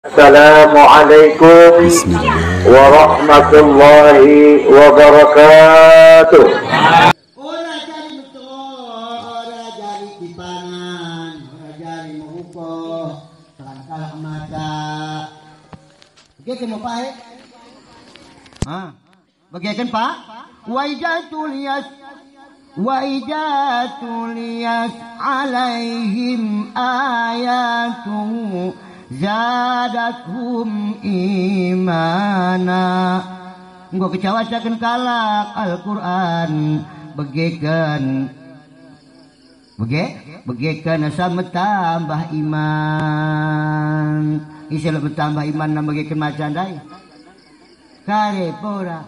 Assalamualaikum warahmatullahi wabarakatuh. Ora jari betul, ora jari dipangan, ora jari mengukuh, kalah mata. Begitu mau Pak? Begitu Pak? Wa idza tuliyat alaihim ayatu zadathum imana. Engko kecawasakeun kalak Al-Qur'an begekeun sama tambah iman. Isel bertambah iman na begekeun macan dai. Kare pora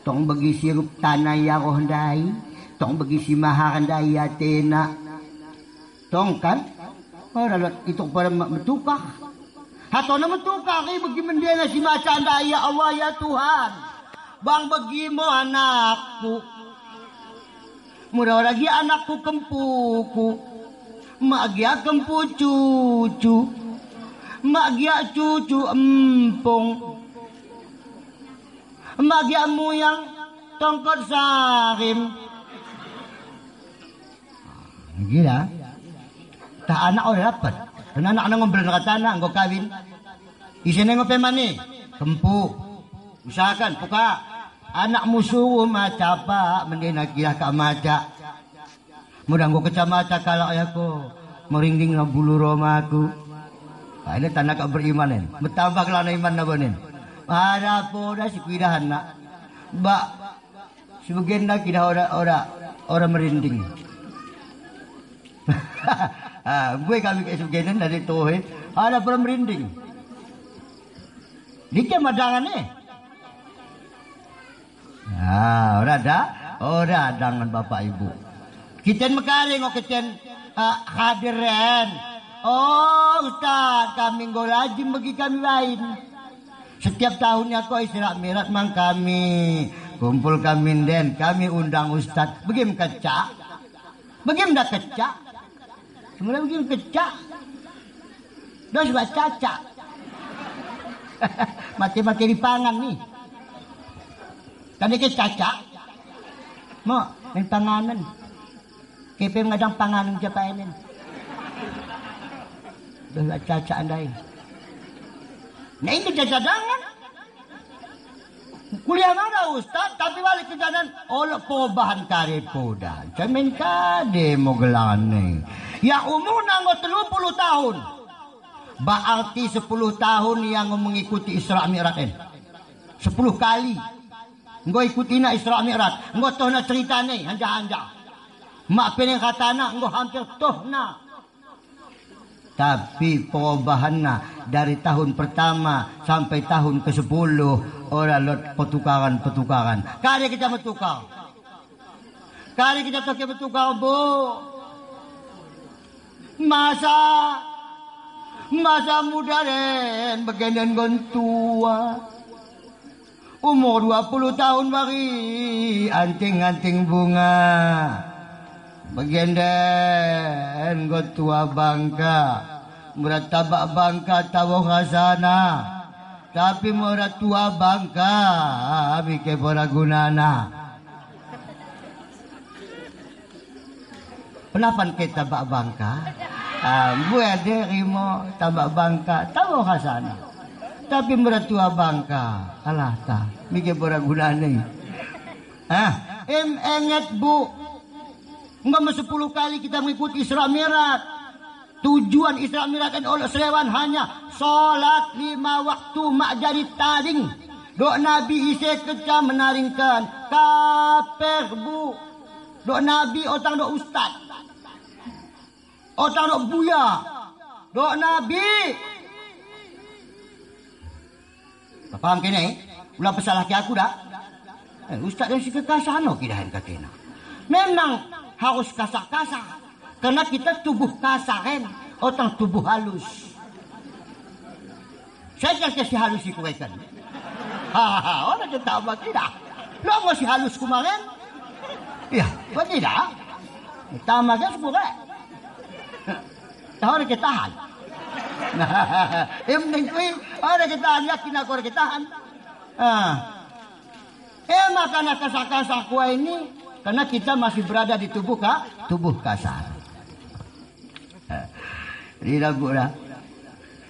tong bagi sirup tanah ya roh dai, tong bagi si maharan dai atena. Tong kan ora lot itu para metukah. Hatona metukah kay bagi mendena si macan dai ya Allah ya Tuhan. Bang bagi mo anakku. Murah lagi anakku kempuku. Mak gia kempu cucu. Mak gia cucu empung. Mak gia muyang tongkot sarim. Gila. Tak anak orang dapat. Dan anak ngobrol dengan tanah, engkau kawin. Isinya ngopi mani. Kempu. Usahakan, buka. Anak musuh maca pak. Mendina kira ka maca. Mudah engkau kecamata kalau ayahku. Merinding na bulu romaku. Nah, ini tanda kau berimanin. Bertambah kelana iman na bonin. Ada po dah si kuidahan nak. Mbak. Sebagian nak kita orang merinding. Gue kami kayak sebagian dari tuh. Ada orang merinding. Dikit madangan ni. Ora dengan bapak ibu. Kita mekaring o kita hadirin. Oh Ustaz, kami ngolajim bagi kami lain. Setiap tahunnya kau Isra Mi'raj mang kami kumpul kami den, kami undang Ustaz. Begim kecak. Begim dah kecak. Semula begim kecak. Dah sebab cacak. Mati-mati di pangan ni. Tadi ke cacak. Mo, main panganan. Kepe ngadang panganan siapa ini? Dah cacak andai. Nah ini cadangan. Kuliah mana Ustaz? Tapi balik ke jalan. Oleh pobahan karipodan. Cemen kade mo gelane. Ya umur nanggo 30 tahun. Berarti 10 tahun yang mengikuti Isra Mi'raj. 10 kali. Engkau ikuti na Isra Mi'raj. Engkau toh na cerita ni. Hanja-hanja. Mak pening katana. Engkau hampir toh na. Tapi perubahannya dari tahun pertama sampai tahun ke-10 orang lot petukaran. Kali kita bertukar. Kali kita toke bertukar bu. Masa muda den bagian gontua. Umur 20 tahun bari anting-anting bunga. Bagian den tua bangka. Murat tabak bangka tawo khasana. Tapi murat tua bangka bike pora gunana. Kenapa kita tabak bangka? Buat derimo tabak bangka tawo khasana. Tapi murat tua bangka alah ta bike pora gunana. Ingat bu. Enggak 10 kali kita mengikuti Isra Mi'raj. Tujuan Isra Mi'raj oleh serewan hanya solat 5 waktu mak jadi taring. Dok Nabi isi kerja menaringkan. Kaper bu. Dok Nabi otang dok ustaz. Otang dok buya. Dok Nabi. Paham kena ulah pesalah ke aku dah. Ustaz yang si kekasano kidahan kakena. Memang harus kasar-kasar. Karena kita tubuh kasar kan. Otang tubuh halus. Saya kasih halus si kuekan. Orang kita apa tidak. Lo masih halus kemarin. Ya, apa tidak. Tama kan sepuluh. Tahu kita tahan. Yang penting kuih, ada kitahan, yakin aku ada kitahan. Maka kasar-kasar kuah ini, karena kita masih berada di tubuh kasar. Tidak guna.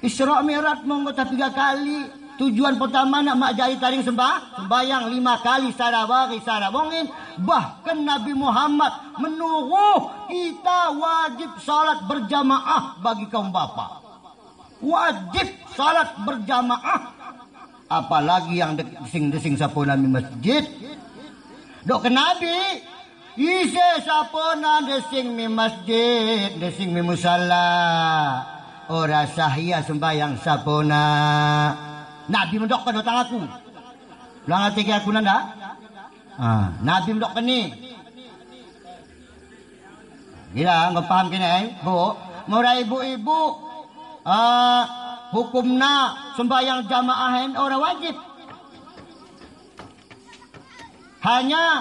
Isra Mi'raj menggota 3 kali. Tujuan pertama nak mak jahit taring sembahyang 5 kali secara wari secara mungkin. Bahkan Nabi Muhammad menuruh kita wajib salat berjamaah bagi kaum bapa. Wajib salat berjamaah. Apalagi yang desing-desing sapona di masjid. Dok ke Nabi. Ise sapona desing di masjid, desing di musalla. Ora sahia sembahyang sapona. Nabi mendok ke datang aku. Lang ati aku nanda. Nabi mendok ke ni. Gila, nggak paham kini, Bu. Murah ibu-ibu. Hukumna sembahyang jamaahan orang wajib. Hanya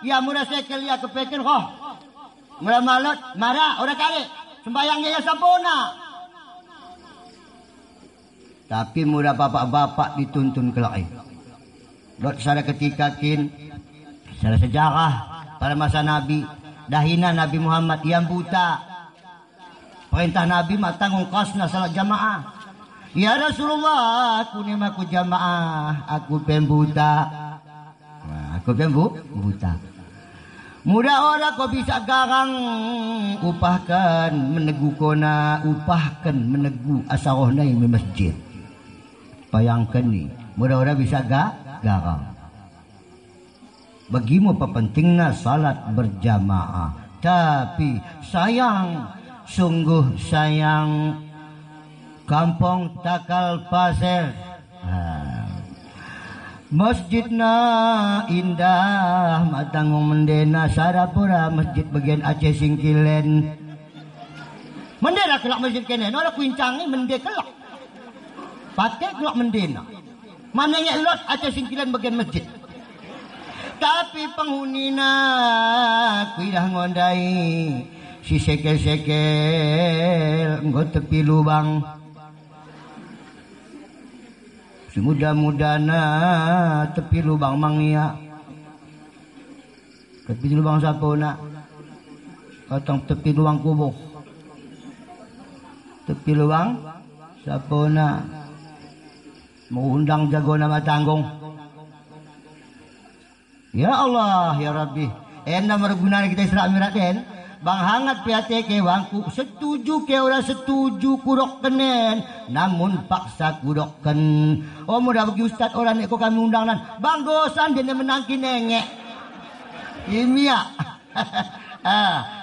ya murah sekel ya kepikir kok. Murah malut, marah orang kali. Sembahyangnya ya sampona. Tapi murah bapak-bapak dituntun kelai. Dot secara ketika secara sejarah pada masa Nabi, dahina Nabi Muhammad yang buta. Perintah Nabi mak tanggung kasna salat jamaah. Ya Rasulullah, aku ni aku jamaah, aku pembuta. Aku pembuta. Mudah orang kau bisa garang upahkan menegu kona, upahkan menegu asarohna yang di masjid. Bayangkan ni, mudah-mudahan bisa garang. Bagimu apa pentingnya salat berjamaah. Tapi sayang, sungguh sayang, kampung Takal Pasir. Masjidna indah, matanggung mendena sarapura masjid bagian Aceh Singkilen. Mendena kelak masjid kene, orang kuincangi mende kelak. Pakai kelak mendena. Mananya lot Aceh Singkilen bagian masjid. Tapi penghunina kuidah ngondai si sekel-sekel nggo tepi lubang. Si muda-mudana tepi lubang mangia. Tepi lubang sapona. Katong tepi lubang kubur. Tepi lubang sapona. Mengundang jago nama tanggung. Ya Allah, ya Rabbi. Ena merguna kita Isra Mi'raj den. Bang hangat PATK wangku setuju ke orang setuju kurok kenen. Namun paksa kurokken. Oh mudah bagi ustaz orang ni kau kami undangan. Bang dosan dia menangki nengek. Imia.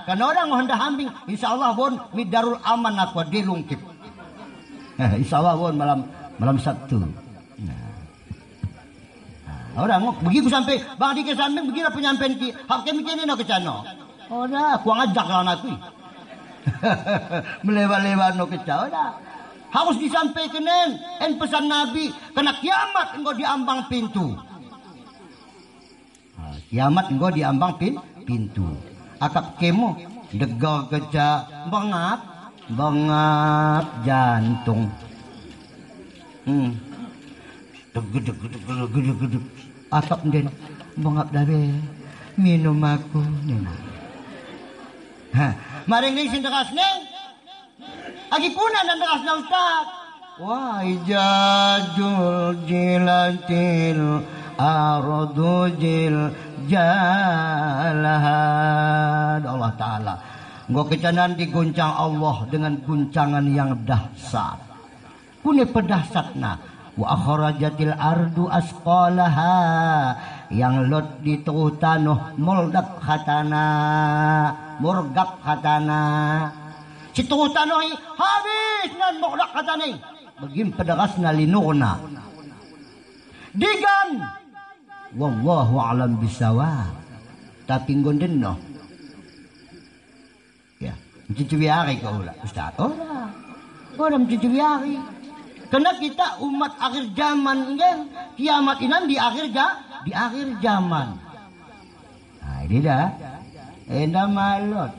Kan orang hendak hambing. InsyaAllah pun midarul aman aku dilungkip. InsyaAllah pun malam Sabtu. Orang begitu sampai bang di kesamping begini penyampaian ki hak kami kini nak kecano. Ora aku ngajak lawan aku. Melewa-lewa no keca ora. Harus disampaikan en pesan Nabi kena kiamat engkau diambang pintu. Kiamat engkau diambang pintu. Akap kemo degar keca bangap jantung. Gedeg. Akap den bangap dabe minum aku nena. Maring ning sing deras ning. Agi kuna nang deras na ustaz. Wa ijadul jilatil ardu jalahan. Allah Ta'ala. Nggo kecanan diguncang Allah dengan guncangan yang dahsyat. Kune pedahsatna. Wa akhrajatil ardu asqalaha. Yang lot di tanah muldak khatana. Si tanah habis nan muldak khatana. Begim pedagasna linuna. Digan. Wallahu alam bisawab. Tapi ngonden no. Ya, mencuciari kau lah Ustaz. Orang mencuciari. Karena kita umat akhir zaman kan, kiamat ini di akhir zaman. Nah, ini dah. Enda malot.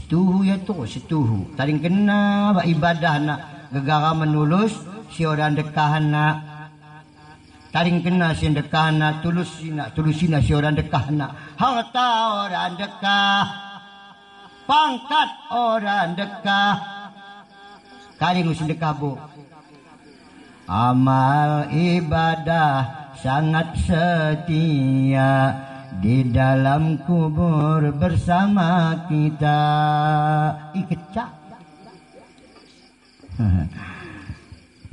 Setuhu ya tu, setuhu. Taring kena ibadah nak gegara menulus si orang dekahan nak. Taring kena si dekahan nak tulusina si orang dekahan nak. Harta orang dekah, pangkat orang dekah. Taring usin dekah bu. Amal ibadah sangat setia di dalam kubur bersama kita. Ikecak.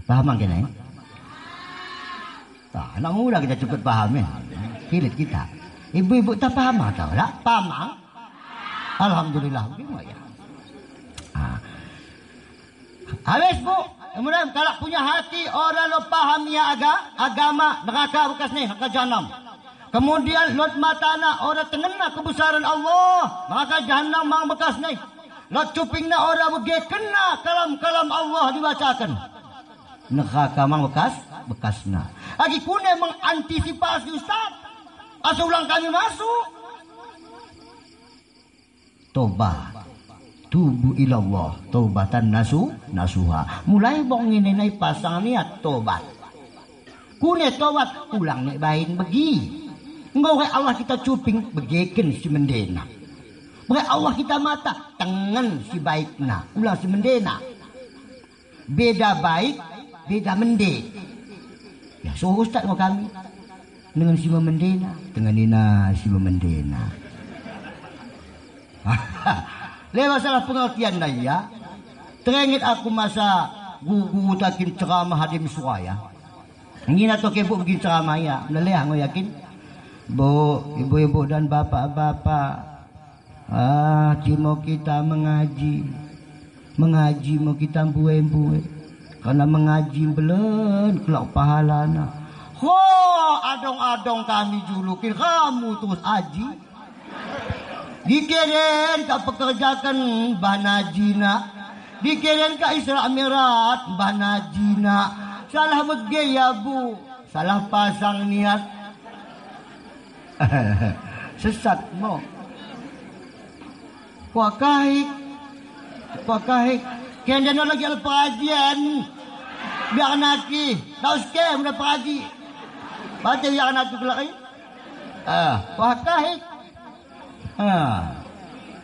Paham kan ya? Tak, anak muda kita cepat paham ya. Kilit kita. Ibu-ibu tak paham atau tak? Paham? Alhamdulillah. Gimana ya? Habis bu. Kemudian kalau punya hati orang lo paham ya agama neraka bekas ni neraka jahanam. Kemudian lot matana orang tengena kebesaran Allah neraka jahanam mang bekas ni. Lot cupingna orang bagi kena kalam-kalam Allah dibacakan. Neraka mang bekasna. Lagi kune mengantisipasi Ustaz. Asal ulang kami masuk. Tobat. Tubu ilallah taubatan nasuha. Mulai bong ini naik pasang niat tobat. Kune tobat ulang naik bain begi. Engkau Allah kita cuping begeken si mendena. Berai Allah kita mata tengen si baikna ulang si mendena. Beda baik, beda mende. Ya so Ustaz mau kami dengan si mendena, dengan ina si mendena. Lewat salah pengertian dah ya. Terengit aku masa gugu takin ceramah hadim suaya. Ngina to ke bu begin ceramah ya. Meleleh ngo yakin. Bu, ibu-ibu dan bapak-bapak. Cimo kita mengaji. Mengaji mau kita buai-buai. Karena mengaji belum kelak pahalana. Ho, adong-adong kami julukin kamu terus aji. Dikirim ke pekerjakan Banajina. Dikirim ke Isra Mi'raj Banajina. Salah begaya bu. Salah pasang niat. Sesat mo. Pakahik. Kaya na lagi al-pengajian. Biar naki. Tahu skem na pengaji. Baca biar naki kelak eh. Pakahik.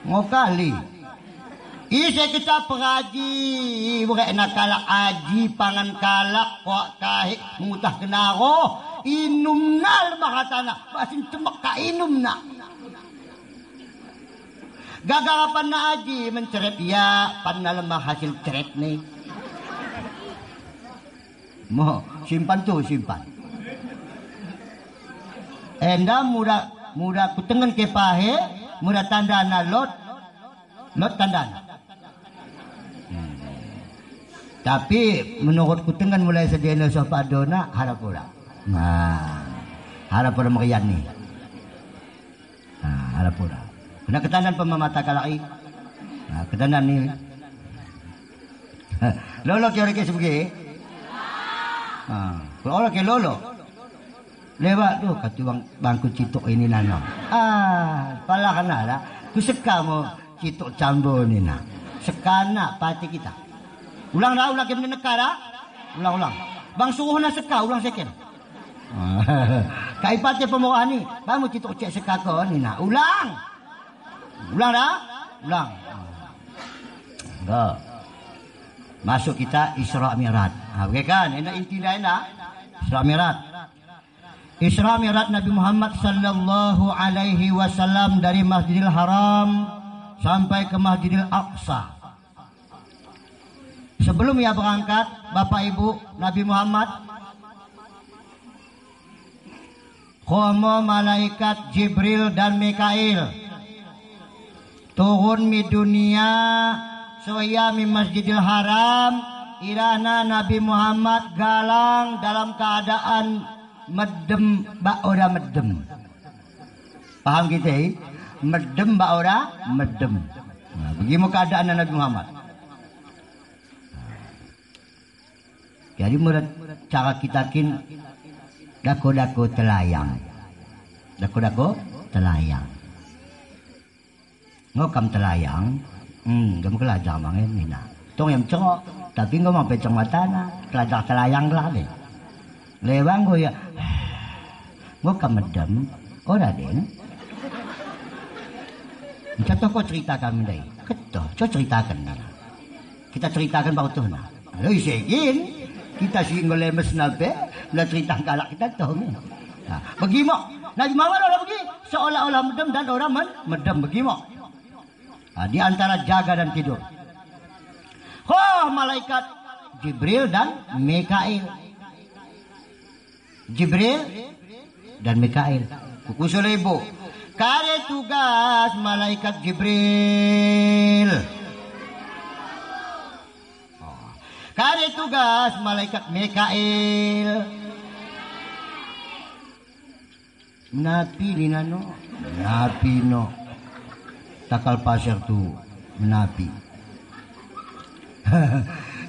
Ngokali. Isa kita pengaji. Bukan nak kalak aji. Pangan kalak. Wak kahik. Mutah kenaro. Inumna lemah katana. Basin cemek ka inumna. Gagarapan na aji. Menceret ya. Pan na lemah hasil ceret ni. Mo. Simpan tu. Simpan. Enda muda kutengan ke pahe. Muda tanda na lot tanda na. Tapi menurut kutengan mulai sedia na sa padona harap pula. Harap pula makiyan ni. Harap pula. Kena ketandan pemamata kalaki. Ketandan ni. Lolo kaya orang kaya sebagai. Kalau orang kaya lolo. Lewat tu katuang bangku citok ini nano. Pala kana lah. Tu seka mo citok cambo ni na. Sekana pati kita. Ulang kita negara. Ulang. Bang suruh na seka ulang second. Kai pati pemurah ni. Bang mo citok cek seka ko ni na. Ulang dah. Ulang. Masuk kita Isra Mi'raj. Okey kan? Enak inti dah enak. Isra Mi'raj. Isra Mi'raj Nabi Muhammad sallallahu alaihi wasallam dari Masjidil Haram sampai ke Masjidil Aqsa. Sebelum ia berangkat, Bapak Ibu Nabi Muhammad Khomo malaikat Jibril dan Mikail turun mi dunia soya mi Masjidil Haram irana Nabi Muhammad galang dalam keadaan medem bak ora medem. Paham kita eh? Medem bak ora medem. Bagaimana keadaan Nabi Muhammad? Jadi murid cara kita kin dako-dako telayang. Dako-dako telayang. Ngokam telayang Gam kelajang mangen nina. Tong yang cengok, tapi nggak mau peceng matana, kelajang telayang lah deh. Lewang gue ya, gue kamedem, ora den. Contoh kau cerita kami deh, keto, coba ceritakan nana. Kita ceritakan waktu na. Ayo isekin, kita sih ngelemes nabe, udah cerita kalak kita tuh. Nah, begimo, Nabi Muhammad orang begini, seolah-olah medem dan orang medem begimo. Nah, di antara jaga dan tidur. Malaikat Jibril dan Mikail. Jibril dan Mikail. Kuku seribu. Kare tugas malaikat Jibril. Kare tugas malaikat Mikail. Napi ni nano. Napi no. Takal pasir tu menapi.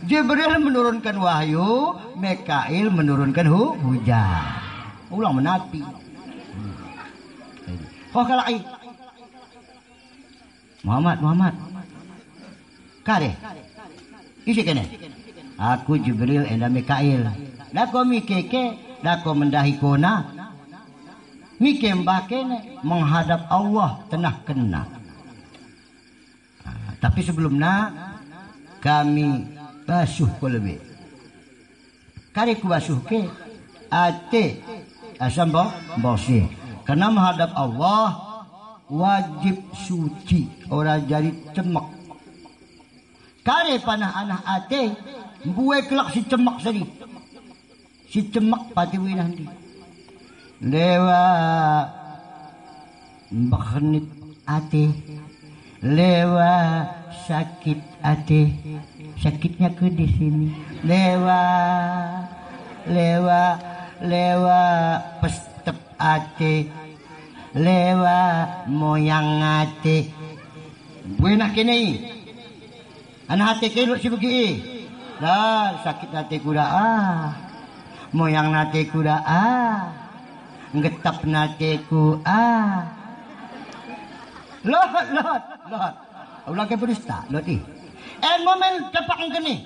Jibril menurunkan wahyu, Mikail menurunkan hujan. Ulang menapi. Kalai. Muhammad. Kare. Isi kene. Aku Jibril enda Mikail. Dako mikeke, dako mendahi kona. Mike mbakene menghadap Allah tenah kena. Tapi sebelumnya kami basuh ko lebih. Kari ku basuh ke ate asam bersih. Karena menghadap Allah wajib suci, ora jadi cemek. Kare panah anak ate buai kelak si cemek sedi. Si cemek pati winandi. Lewa bakhnit ate. Lewa sakit ate, sakitnya ke di sini. Lewa pestep ate, lewa moyang ate. Buenak kini, anak ate kilo si begi. Lah sakit ate kuda moyang nate kuda ngetap nate ku Lot. Ulang ke berista, lot i. Momen cepak gini.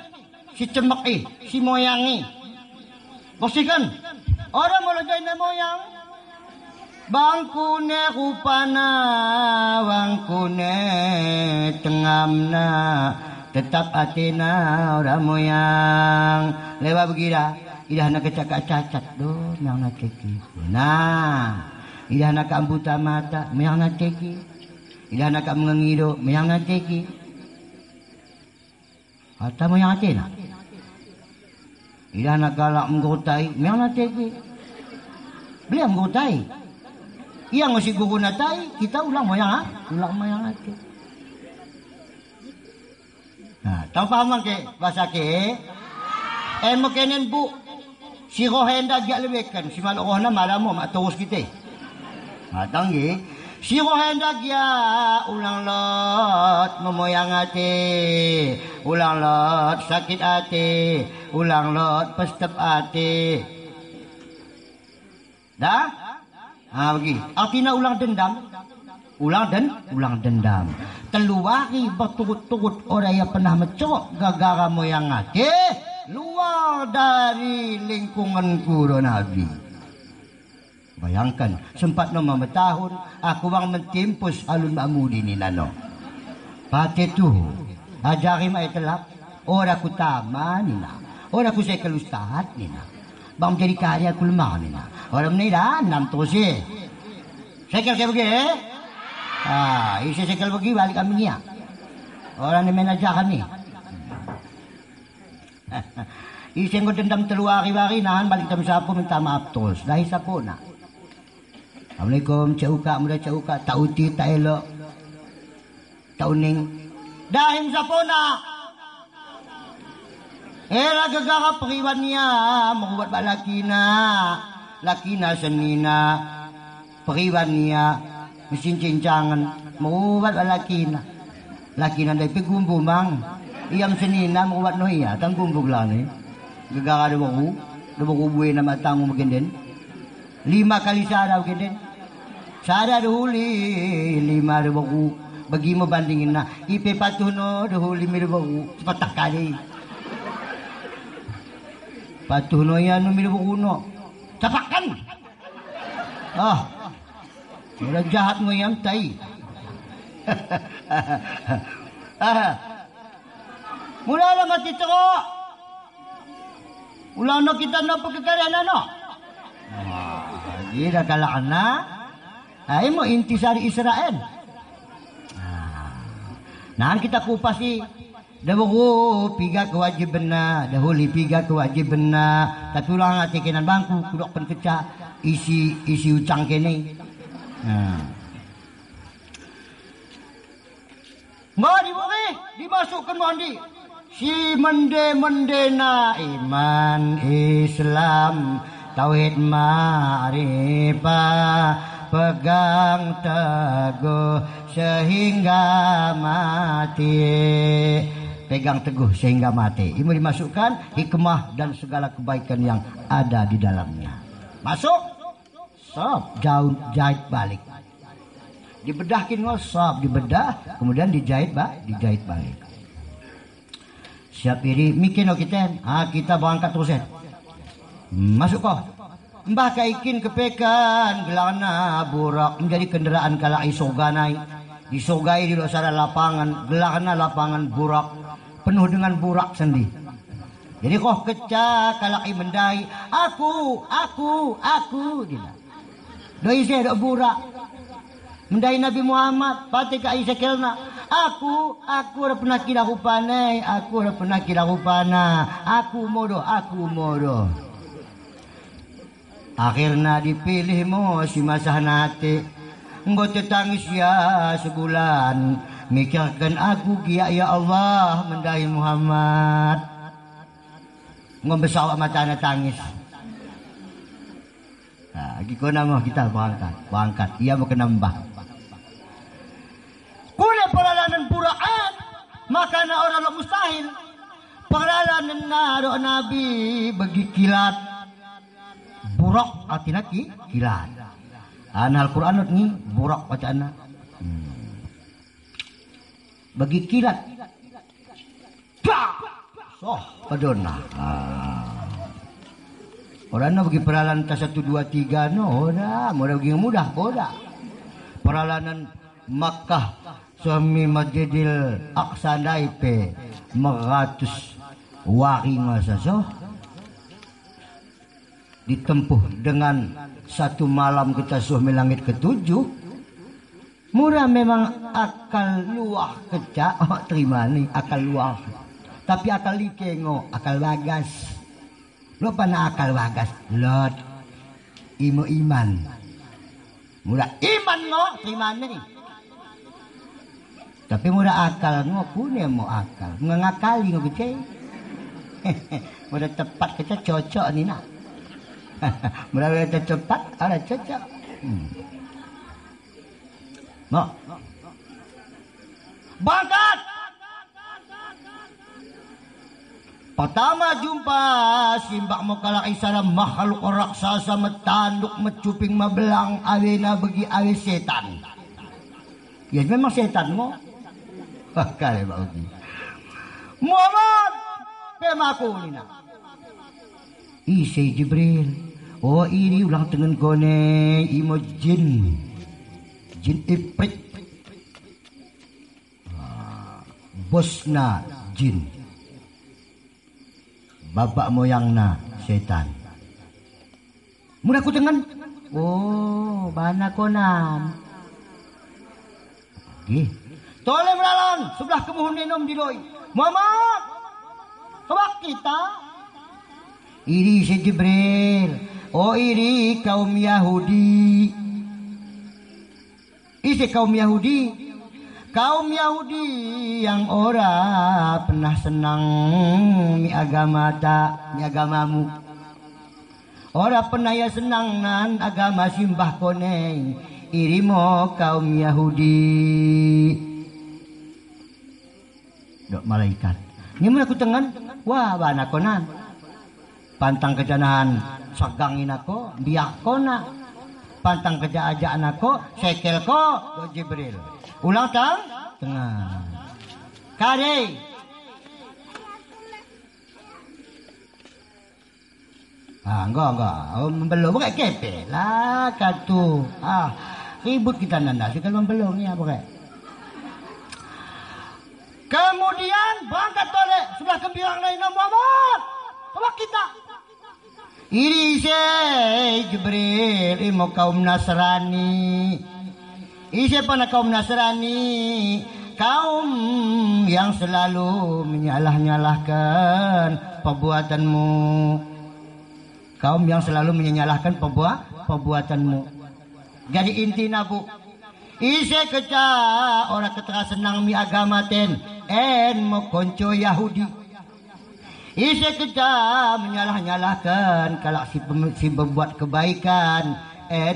Si cemek si moyangi. Bosikan. Orang mulai jadi moyang. Bangkune rupana, bangkune tengamna. Tetap atina orang moyang. Lewa begira. Idah nak kecak cacat do, yang nak ceki. Nah, idah nak ambuta mata, yang nak ceki. Idah nak mengengido, yang nak ceki. Kata mo yang atin. Idah nak galak menggotai, yang nak ceki. Beliau menggotai. Yang masih guru natai, kita ulang mo yang atin. Nah, tahu paham ke bahasa ke? Mo kenen bu. Si rohenda dia lebihkan, si maluk rohna malamu mak terus kita. Matang ye. Si rohenda dia ulang lot memoyang ate, ulang lot sakit ate, ulang lot pestep ate. Dah? Bagi. Artinya ulang dendam. Ulang dendam. Teluari berturut-turut orang yang pernah mencerok gara-gara moyang ate. Luar dari lingkungan guru Nabi. Bayangkan, sempat nama bertahun, aku bang mentimpus alun ma'mudi ni nano. Pati tu, ajari mai telap, ora ku tama ni na, ora ku sekal ustad ni na. Bang jadi karya kulma ni na. Orang ni dah, nam terus eh. Sekal kayak begini, isi sekal begini balik kami ni. Orang ni menajakan ni. Iseng ko dendam teluari-wari nahan balik tam sapo minta maaf terus. Dahil sapo na. Assalamualaikum cauka muda cauka tauti ta elok. Tauning dahil sapo na. Gara periwan niya mengubat ba lakina senina periwan niya mesin cincangan mengubat ba lakina dari pigumbumang. Iyam senina mengubat no iya tanggung buglang ni. Gegara de baku buai nama tamu mungkin den. 5 kali sada mungkin den. Sada dulu 5 de baku Bagi mo bandingin na. Ipe patuno, dahuli mirbo, patak kali. Patuno yan, mirbo kuno. Tapakan! Mula jahat mo yan, tay. Mula na matito ko. Mula na kita na pagkakarian, ano? Hindi nakalaan na. Ay mo, intisari Israel. Nahan kita kupas si Dawo piga kewajiban na, dahuli piga kewajiban na. Tapi ulang ati kenan bangku, kudok penkeca isi ucang kene. Nggak dibuki, dimasukkan mandi. Si mende na iman Islam tauhid ma'rifah pegang teguh sehingga mati. Pegang teguh sehingga mati. Ini dimasukkan hikmah dan segala kebaikan yang ada di dalamnya. Masuk, sob, jahit balik. Dibedahkin ngosop, dibedah, kemudian dijahit balik. Siap iri, mikin o kita, kita berangkat terus. Masuk kok. Mbah kaikin kepekan, gelana burak, menjadi kendaraan kala isoganai. Disogai di luar lapangan, gelana lapangan burak, penuh dengan burak sendi. Jadi kok kecak kalaki mendai, aku, gila. Doi saya ada burak. Mendai Nabi Muhammad, pati ka Isakelna, aku udah pernah kira hupanai, aku modo. Akhirnya dipilih mo si Masahnate, engkau tetangis ya sebulan, mikirkan aku kia ya Allah mendai Muhammad. Ngombesawa matanya tangis. Nah, gimana mau kita berangkat, ia mau kenambah. Kuna peralanan puraan, maka na orang mustahil. Peralanan na Nabi bagi kilat, burak artinya kilat. Al Quran ni burak bacaan. Bagi kilat, padona. Orang na bagi peralanan ta 1 2 3 no, ora, bagi mudah, boda. Peralanan Makkah suami Masjidil Aqsa daipe 100 wari masa ditempuh dengan 1 malam kita suami langit ke-7. Murah memang akal luah kecak, terima nih akal luah. Tapi akal likengo, akal bagas. Lo pana akal bagas, lot imo iman. Murah iman ngo, terima nih. Tapi murah akal ngo punya mau akal ngakali ngo kece. Murah tepat kita cocok ni nak. Murah kita cepat ada cocok. Mau berangkat. Pertama jumpa simbak mo kalaki sana makhluk raksasa metanduk mencuping mabelang awena bagi awe setan. Ya memang setan mo. Kali bagi Muhammad pemaku nina isi Jibril ini ulang tengen kone imo jin iprit bosna jin bapak moyangna setan mudah ku tengen bana konan toleh melalang sebelah kemuhun nenom di doi. Muhammad, kebak kita. Iri si Jibril. Iri kaum Yahudi. Isi kaum Yahudi. Kaum Yahudi yang ora pernah senang mi agamamu. Ora pernah ya senang nan agama simbah koneng. Iri mo kaum Yahudi. Dok malaikat. Ini aku tengan. Wah, bana konan. Pantang kejanahan sagangin ako, biak kona. Pantang kejaajaan ako, sekel ko, do Jibril. Ulang tang. tengah. Kare. Enggak. Membelum pakai kepe lah katu. Ribut kita nanda sih kalau membelum ni apa kayak. Kemudian berangkat oleh sebelah kembirang lain Muhammad. Apa kita? Ini Jibril mau kaum Nasrani. Siapa kaum Nasrani? Kaum yang selalu menyalah-nyalahkan perbuatanmu. Kaum yang selalu menyalahkan perbuatanmu. Jadi inti nabu. Ise keca orang ketera senang mi agama ten mo konco Yahudi. Ise keca menyalah-nyalahkan kalau si berbuat kebaikan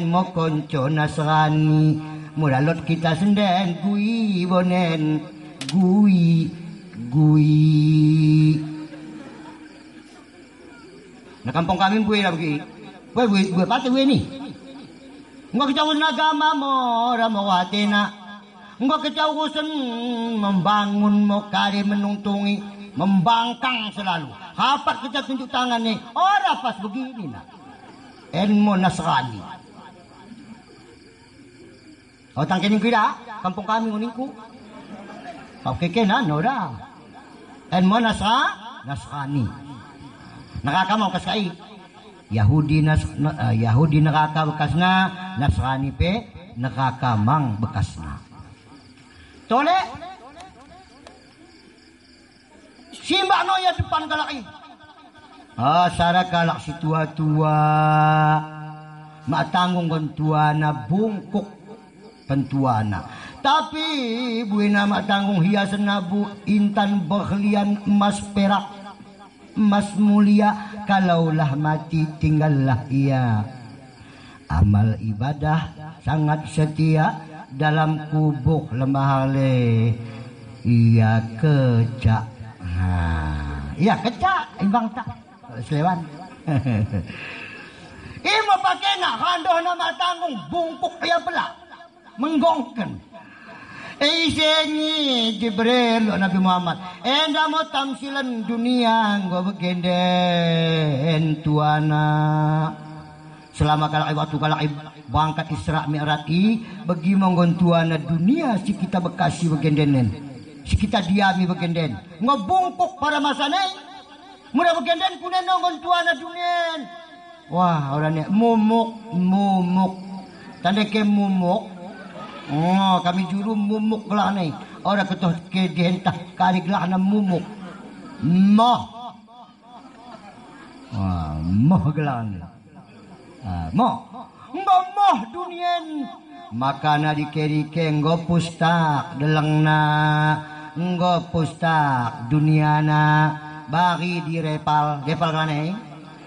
mo konco Nasrani. Muralot kita senden gui bonen gui. Nah kampung kami bui lah begini. Bui pati bui ni. Enggak kecausan agama mo ramawati na. Enggak kecausan membangun mo kari menungtungi, membangkang selalu. Hapat kita tunjuk tangan ni. Ora pas begini na. Mo Nasrani. Otang kening kira, kampung kami uningku. Oke kenan ora. Mo Nasrani. Neraka mau kasai. Yahudi neraka bekasna, Nasrani pe neraka mang bekasna. Tole simbak no ya depan galaki. Sara galak si tua-tua mak tanggung kontuana bungkuk pentuana. Tapi buina mak tanggung hiasan nabu intan berlian emas perak. Emas mulia kalaulah mati tinggallah ia. Amal ibadah sangat setia dalam kubur lemah le. Ia kecak. Ia kecak imbang tak selewan. Ima pakai nak handoh nama tanggung bungkuk ia pelak menggongken. Isenyi Jibril Nabi Muhammad. Enda mau tamsilan dunia gua begenden tuana. Selama waktu bangkat Isra Mi'raj bagi monggon tuana dunia si kita bekasi begendenen. Si kita diami begenden. Ngebungkuk pada masa ni. Mudah begenden kunen nonggon tuana dunia. Wah orangnya mumuk. Tanda ke mumuk. Kami juru mumuk gelah ni. Orang ketuh ke dihentah kari gelah na mumuk. Moh gelah ni. Moh dunian. Makana dikeri-ke nggo pustak delengna. Nggo pustak duniana. Bagi di repal. Repal gelah ni.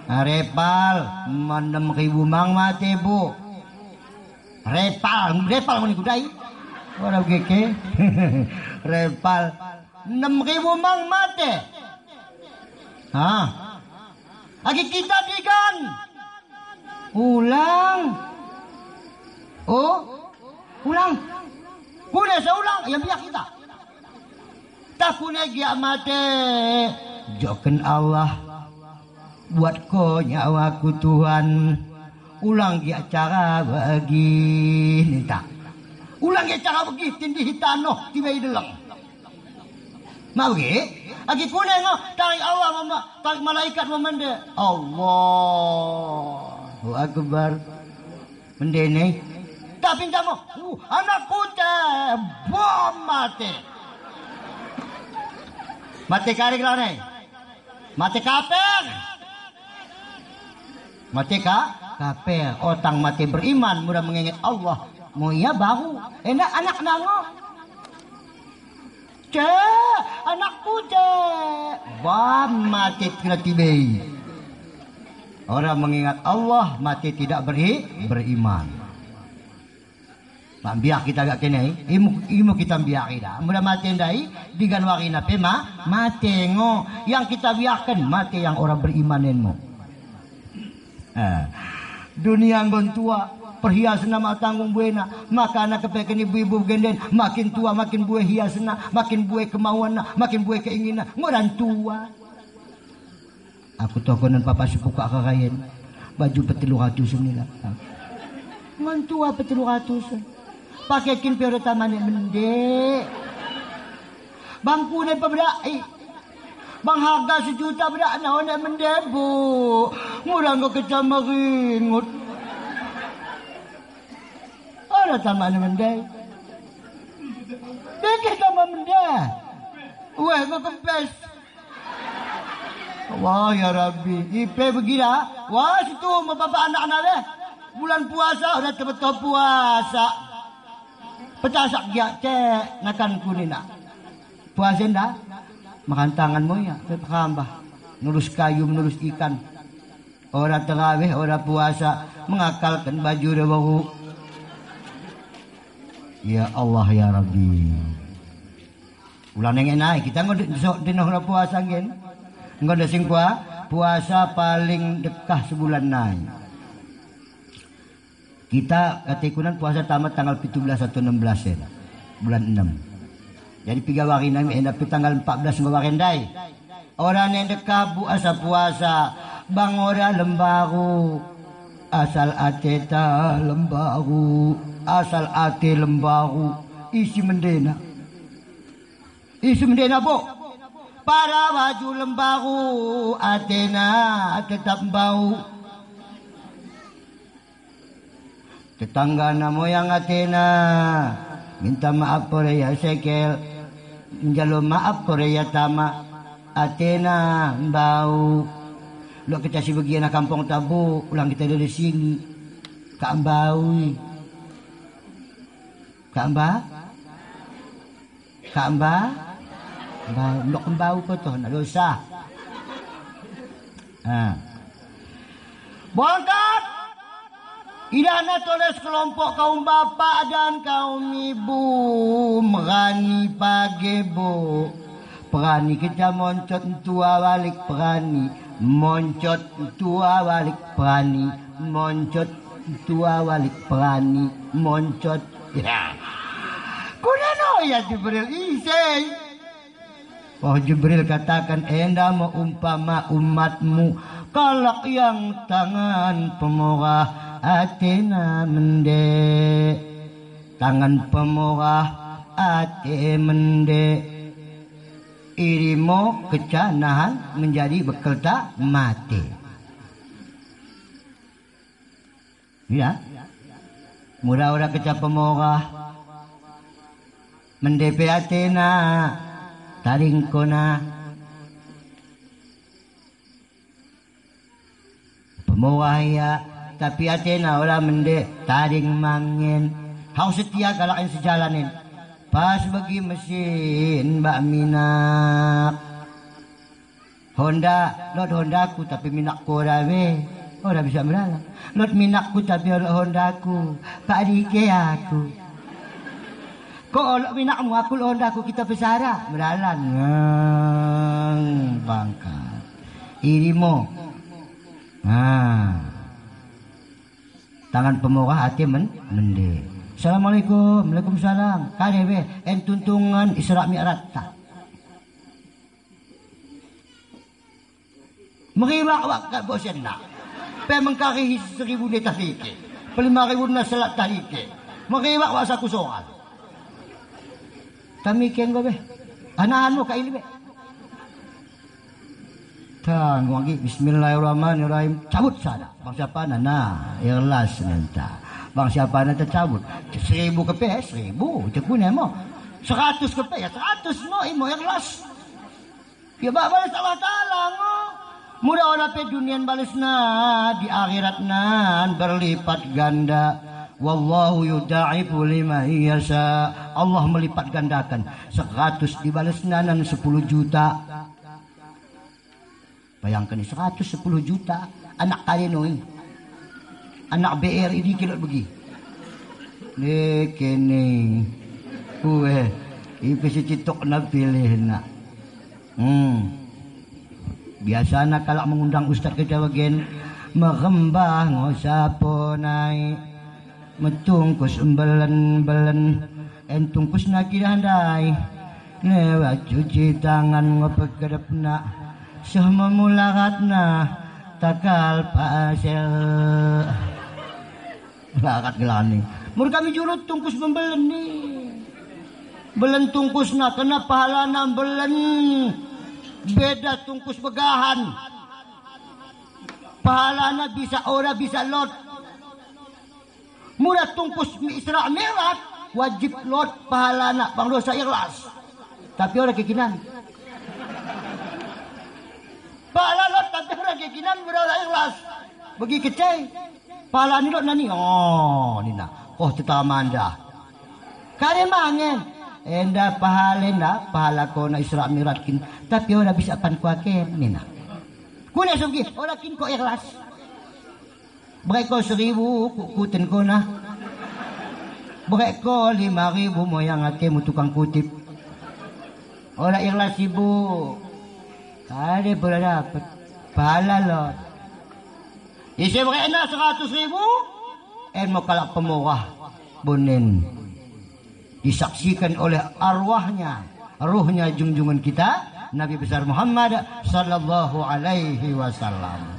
Repal 6.000 mang mati bu. Repal mani kudai. Orang geke. Repal 6.000 mang mate. Lagi kita dikan. Ulang. Kuna seulang yang biar kita. Tak kuna gia mate. Joken Allah. Buat ko nyawaku Tuhan. Ulang dia cara begini tak. Ulang dia cara begini tindih hitanoh tiba hilang. Mau ge? Lagi kuning tarik Allah tarik malaikat memende. Allahu Akbar. Mendene. Tapi kamu anakku bom mati. Mati kari kelane. Mati kaper. Mati kafir, otang mati beriman, mudah mengingat Allah. Mau ia baru, enak anak nango. Anakku bam mati kena tibai. Orang mengingat Allah mati tidak beriman. Biar kita agak kena, imu kita biar dah. Mudah mati ndai, digan warina pema mati ngo. Yang kita biarkan mati yang orang berimanenmu. Dunia nggon tua perhiasan nama tanggung buena, maka anak kepekan ibu-ibu genden, makin tua makin buah hiasan, makin buah kemauan, makin buah keinginan, ngoran tua. Aku tokonan papa sepuka kakayen, baju petilu ratus semila. Mantua petilu ratus, pakai kin periode taman mende, bangku ni pabrai. Bang harga 1 juta bedak na ona mendebu. Murah kau kecama ringut. Ada taman mendai. Dekeh taman mendai. Weh kau kempes. Wah ya Rabbi, ipe begila. Wah situ mau papa anak-anak deh. Bulan puasa udah betul puasa. Petasak giak cek nakan kunina. Puasin dah. Makan tanganmu ya, kambah. Nurus kayu, nurus ikan. Orang terawih, orang puasa, mengakalkan baju rebahu. Ya Allah ya Rabbi. Ulang nengek naik, kita nggak dinoh puasa gen. Nggak ada singkwa, puasa paling dekah sebulan naik. Kita ketikunan puasa tamat tanggal 17 atau 16 ya, bulan 6. Jadi 3 hari nami tapi tanggal 14 ngawarendai. Orang yang dekat puasa puasa, bang ora lembaru. Asal ate ta lembaru, asal ate lembaru, isi mendena. Isi mendena bu. Para baju lembaru, atena tetap bau. Tetangga moyang atena. Minta maaf Korea sekel, menjalo maaf Korea tama, Athena bau. Lo kita si bagian kampung tabu, ulang kita dari sini, kak bau, kak ba, bau, lo bau kau tu, nak dosa. Berangkat. Idana tulis kelompok kaum bapak dan kaum ibu merani pagi bu. Perani kita moncot tua balik perani, moncot tua balik perani, moncot tua balik perani, moncot. Ya. Kunano ya Jibril isai. Oh Jibril katakan enda mau umpama umatmu kalak yang tangan pemurah. Athena mende, tangan pemurah ate mende, irimo kecanahan menjadi bekelta mati. Ya, murah orang kecap pemurah mendepe Athena, taring kona. Pemurah ya. Tapi Athena orang mende taring mangin. Hau setia galakin sejalanin. Pas bagi mesin Mbak Minak. Honda, lot Hondaku tapi minakku rawe. Orang bisa meralang. Lot minakku tapi lot Hondaku. Pak Dike aku. Kok lot minakmu aku lot Hondaku kita pesara. Meralang. Bangka. Irimo. Tangan pemurah hati mende. Assalamualaikum, waalaikumsalam. Kadewe entuntungan Isra Mi'raj ta. Meriwak wak bosen nak. Pe mengkari 1000 ni tahlike. 5,000 na salat tahlike. Meriwak wak saku soal. Kami kenggo be. Anahan mo kaili be. Tanggung lagi bismillahirrahmanirrahim cabut sana bang siapa nana ikhlas nanti bang siapa nanti cabut 1000 kepe 1000 cekune mo 100 kepe ya 100 mo imo ikhlas ya balas Allah Ta'ala mo mudah orang pe dunian balasna di akhirat nan berlipat ganda wallahu yudha'ifu liman yasha Allah melipat gandakan 100 dibalasna nan 10 juta. Bayangkan 110 juta anak kalenoy. Anak BR ini kilot begi. Lekene. Kuwe. Ipisi citok na pilih nak. Biasanya kalau mengundang ustaz ke Jawagen merembah ngosapo naik metungkus belen entungkus na kihandai lewat cuci tangan ngopek kedepna semua mularatna takal pasel lakat gelani mur kami jurut tungkus pembelen nih belen tungkus na kena pahalana belen beda tungkus begahan pahalana bisa ora bisa lot murah tungkus Isra Mi'raj wajib lot pahalana pang dosa ikhlas tapi ora kekinan pahala lot tapi ora kekinan ora ikhlas bagi kecai pahala ni lot nani oh nina oh tetamanda kare mangen enda pahala ko na Isra Mi'raj kin tapi ora bisa pan kuaken nina kuna sugi ora kin ko ikhlas bagay ko 1,000 kukutin ko na bagay ko 5,000 mo yang ate mo tukang kutip ora ikhlas ibu kare pula dapat pahala lot isi bagay na 100,000 en mo kalak pemurah bonen disaksikan oleh arwahnya ruhnya junjungan kita Nabi besar Muhammad sallallahu alaihi wasallam.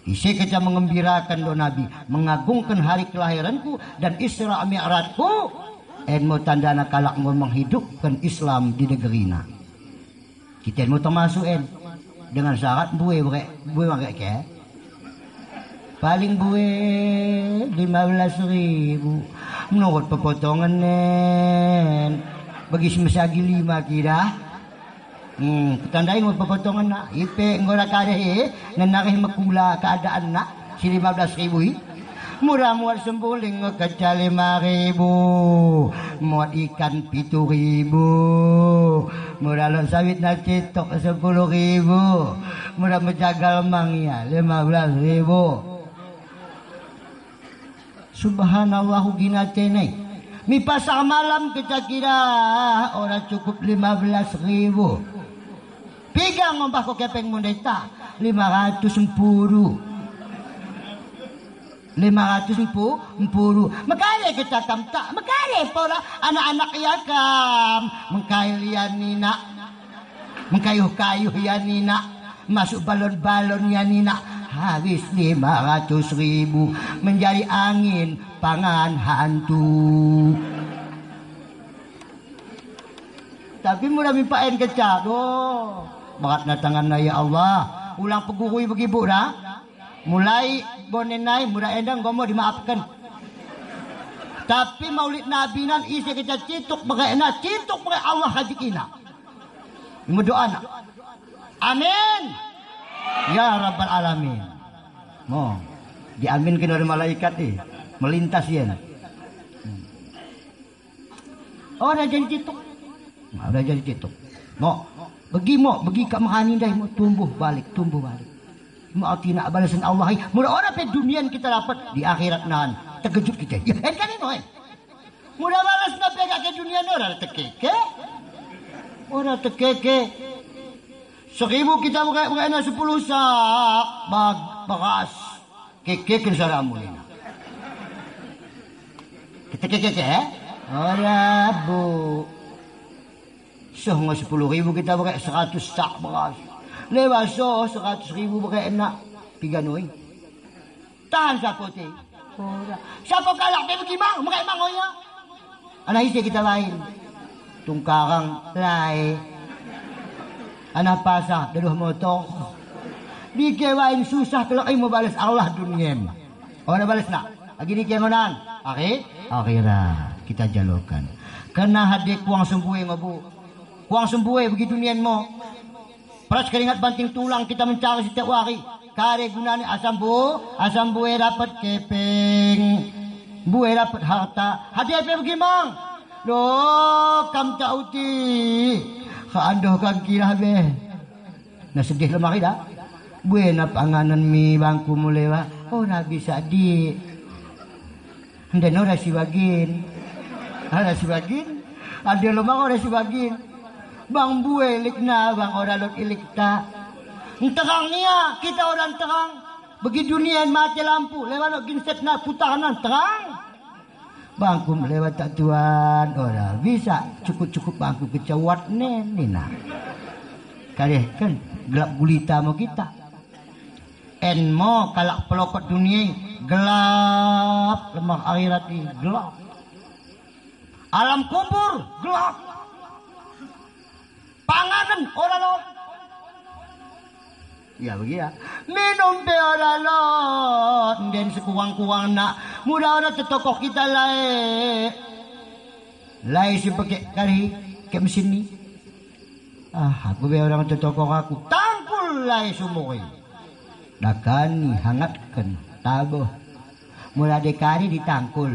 Isi kita mengembirakan do Nabi, mengagungkan hari kelahiranku dan Isra Mi'rajku, en mau tandana kalak mau menghidupkan Islam di negerina. Kita mau termasuk en dengan syarat buwe mereka. Paling buwe 15,000 menurut pepotongan nen bagi semisagi 5 kira tandain mo pepotongan na ipe ngora kare nanakih makula keadaan na si 15,000 murah muat sembuling ngekecah 5,000 muat ikan 7,000 murah lon sawit na cetok 10,000 murah menjagal mangya 15,000 subhanallahu ginatenay mi pasang malam kita kira orang cukup 15,000 pigang ngombah ko kepeng mundeta 510 makanya kita kamta makanya para anak-anak yakam mengkayuh nina mengkayuh nina masuk balon-balon nina habis 500,000 menjadi angin pangan hantu tapi murah mimpain kecap bakat na tangan na ya Allah ulang peguhui begibu dah mulai bonenai murah endang gomo dimaafkan tapi maulid nabi nan isi kita cituk bagai Allah hajikina berdoa nak amin ya rabbal alamin mo diaminkan oleh malaikat melintas ya udah jadi cituk udah jadi cituk mo bagi kak makani dai mau tumbuh balik mau tina balasan Allah mula orang pe dunia kita dapat di akhirat nan terkejut kita ya kan ini mula balas na pe ke dunia orang tekeke 1,000 kita bukan na 10 sak bagas keke kesaramu ni kita keke ora bu so 10,000 kita pakai 100 sak beras. Lepas so 100,000 pakai enak piganoy. Tahan sapote. Ora. Siapa kalak dia pergi mang, pakai mangonya. Anak isi kita lain. Tungkarang lai. Anak pasah deduh motor. Dikewain susah kalau mau balas Allah dunia. Orang balas nak. Lagi ni kengonan. Akhirat kita jalukan. Kena hadik kuang sembuhe ngabu. Kuang sembuhe begitu nian mo. Peras keringat banting tulang kita mencari setiap hari. Kare gunanya asam buhe dapat kepeng. Buhe dapat harta. Hadiah apa bagaimang? Loh, kam cauti. Kaandoh kang kira be. Nah sedih lemari dah. Buhe na panganan mi bangku mulewa. Oh na bisa di. Henden ora si bagin. Ada si bagin. Ada lemang ora si bagin. Bang buwe likna bang orang lot ilikta terang niya kita orang terang bagi dunia mati lampu lewat ginset na putahanan terang Bangku melewat tak tuan, ora bisa cukup bangku kecawat nina. Kali kan gelap gulita mau kita. Enmo kalak pelokot dunia gelap, lemah akhirat ini gelap. Alam kubur gelap. Panganan ora lot. Ya begitu ya. Minum be ora lot. Den sekuang-kuang nak mudah ora tokoh kita lai si pakai kari ke mesin ni. Aku be orang tokoh aku tangkul lai sumoi. Dakani hangatkan tabuh. Mula dekari ditangkul.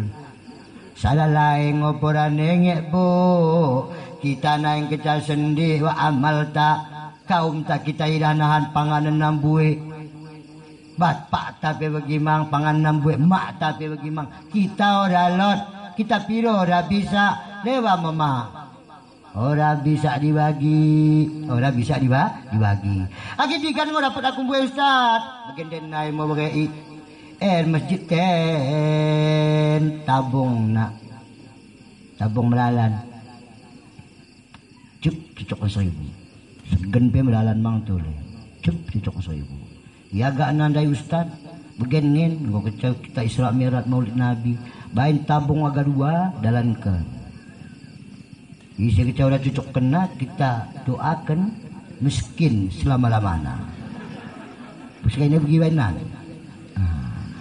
Salah lain ngoporan nengek bu. Kita naik kecal sendi wa amal tak. Kaum tak kita iranahan panganan nambue. Bapak tapi bagaimana panganan nambue. Mak tapi bagaimana. Kita ora lot. Kita piro ora bisa. Lewa mama. Ora bisa dibagi. Ora bisa dibagi. Akhirnya kan dapat aku buat Ustaz. Bagian denai mau bagai masjid ten tabung nak. Tabung melalan. Cucuk seribu. Segen pe melalan mang tole. Cucuk seribu. Ya gak nandai Ustaz. Beginin kita Isra Mi'raj Maulid Nabi. Bain tabung aga dua dalankan. Bisa kita udah cucuk kena, kita doakan miskin selama-lamanya. Terus ini bagaimana?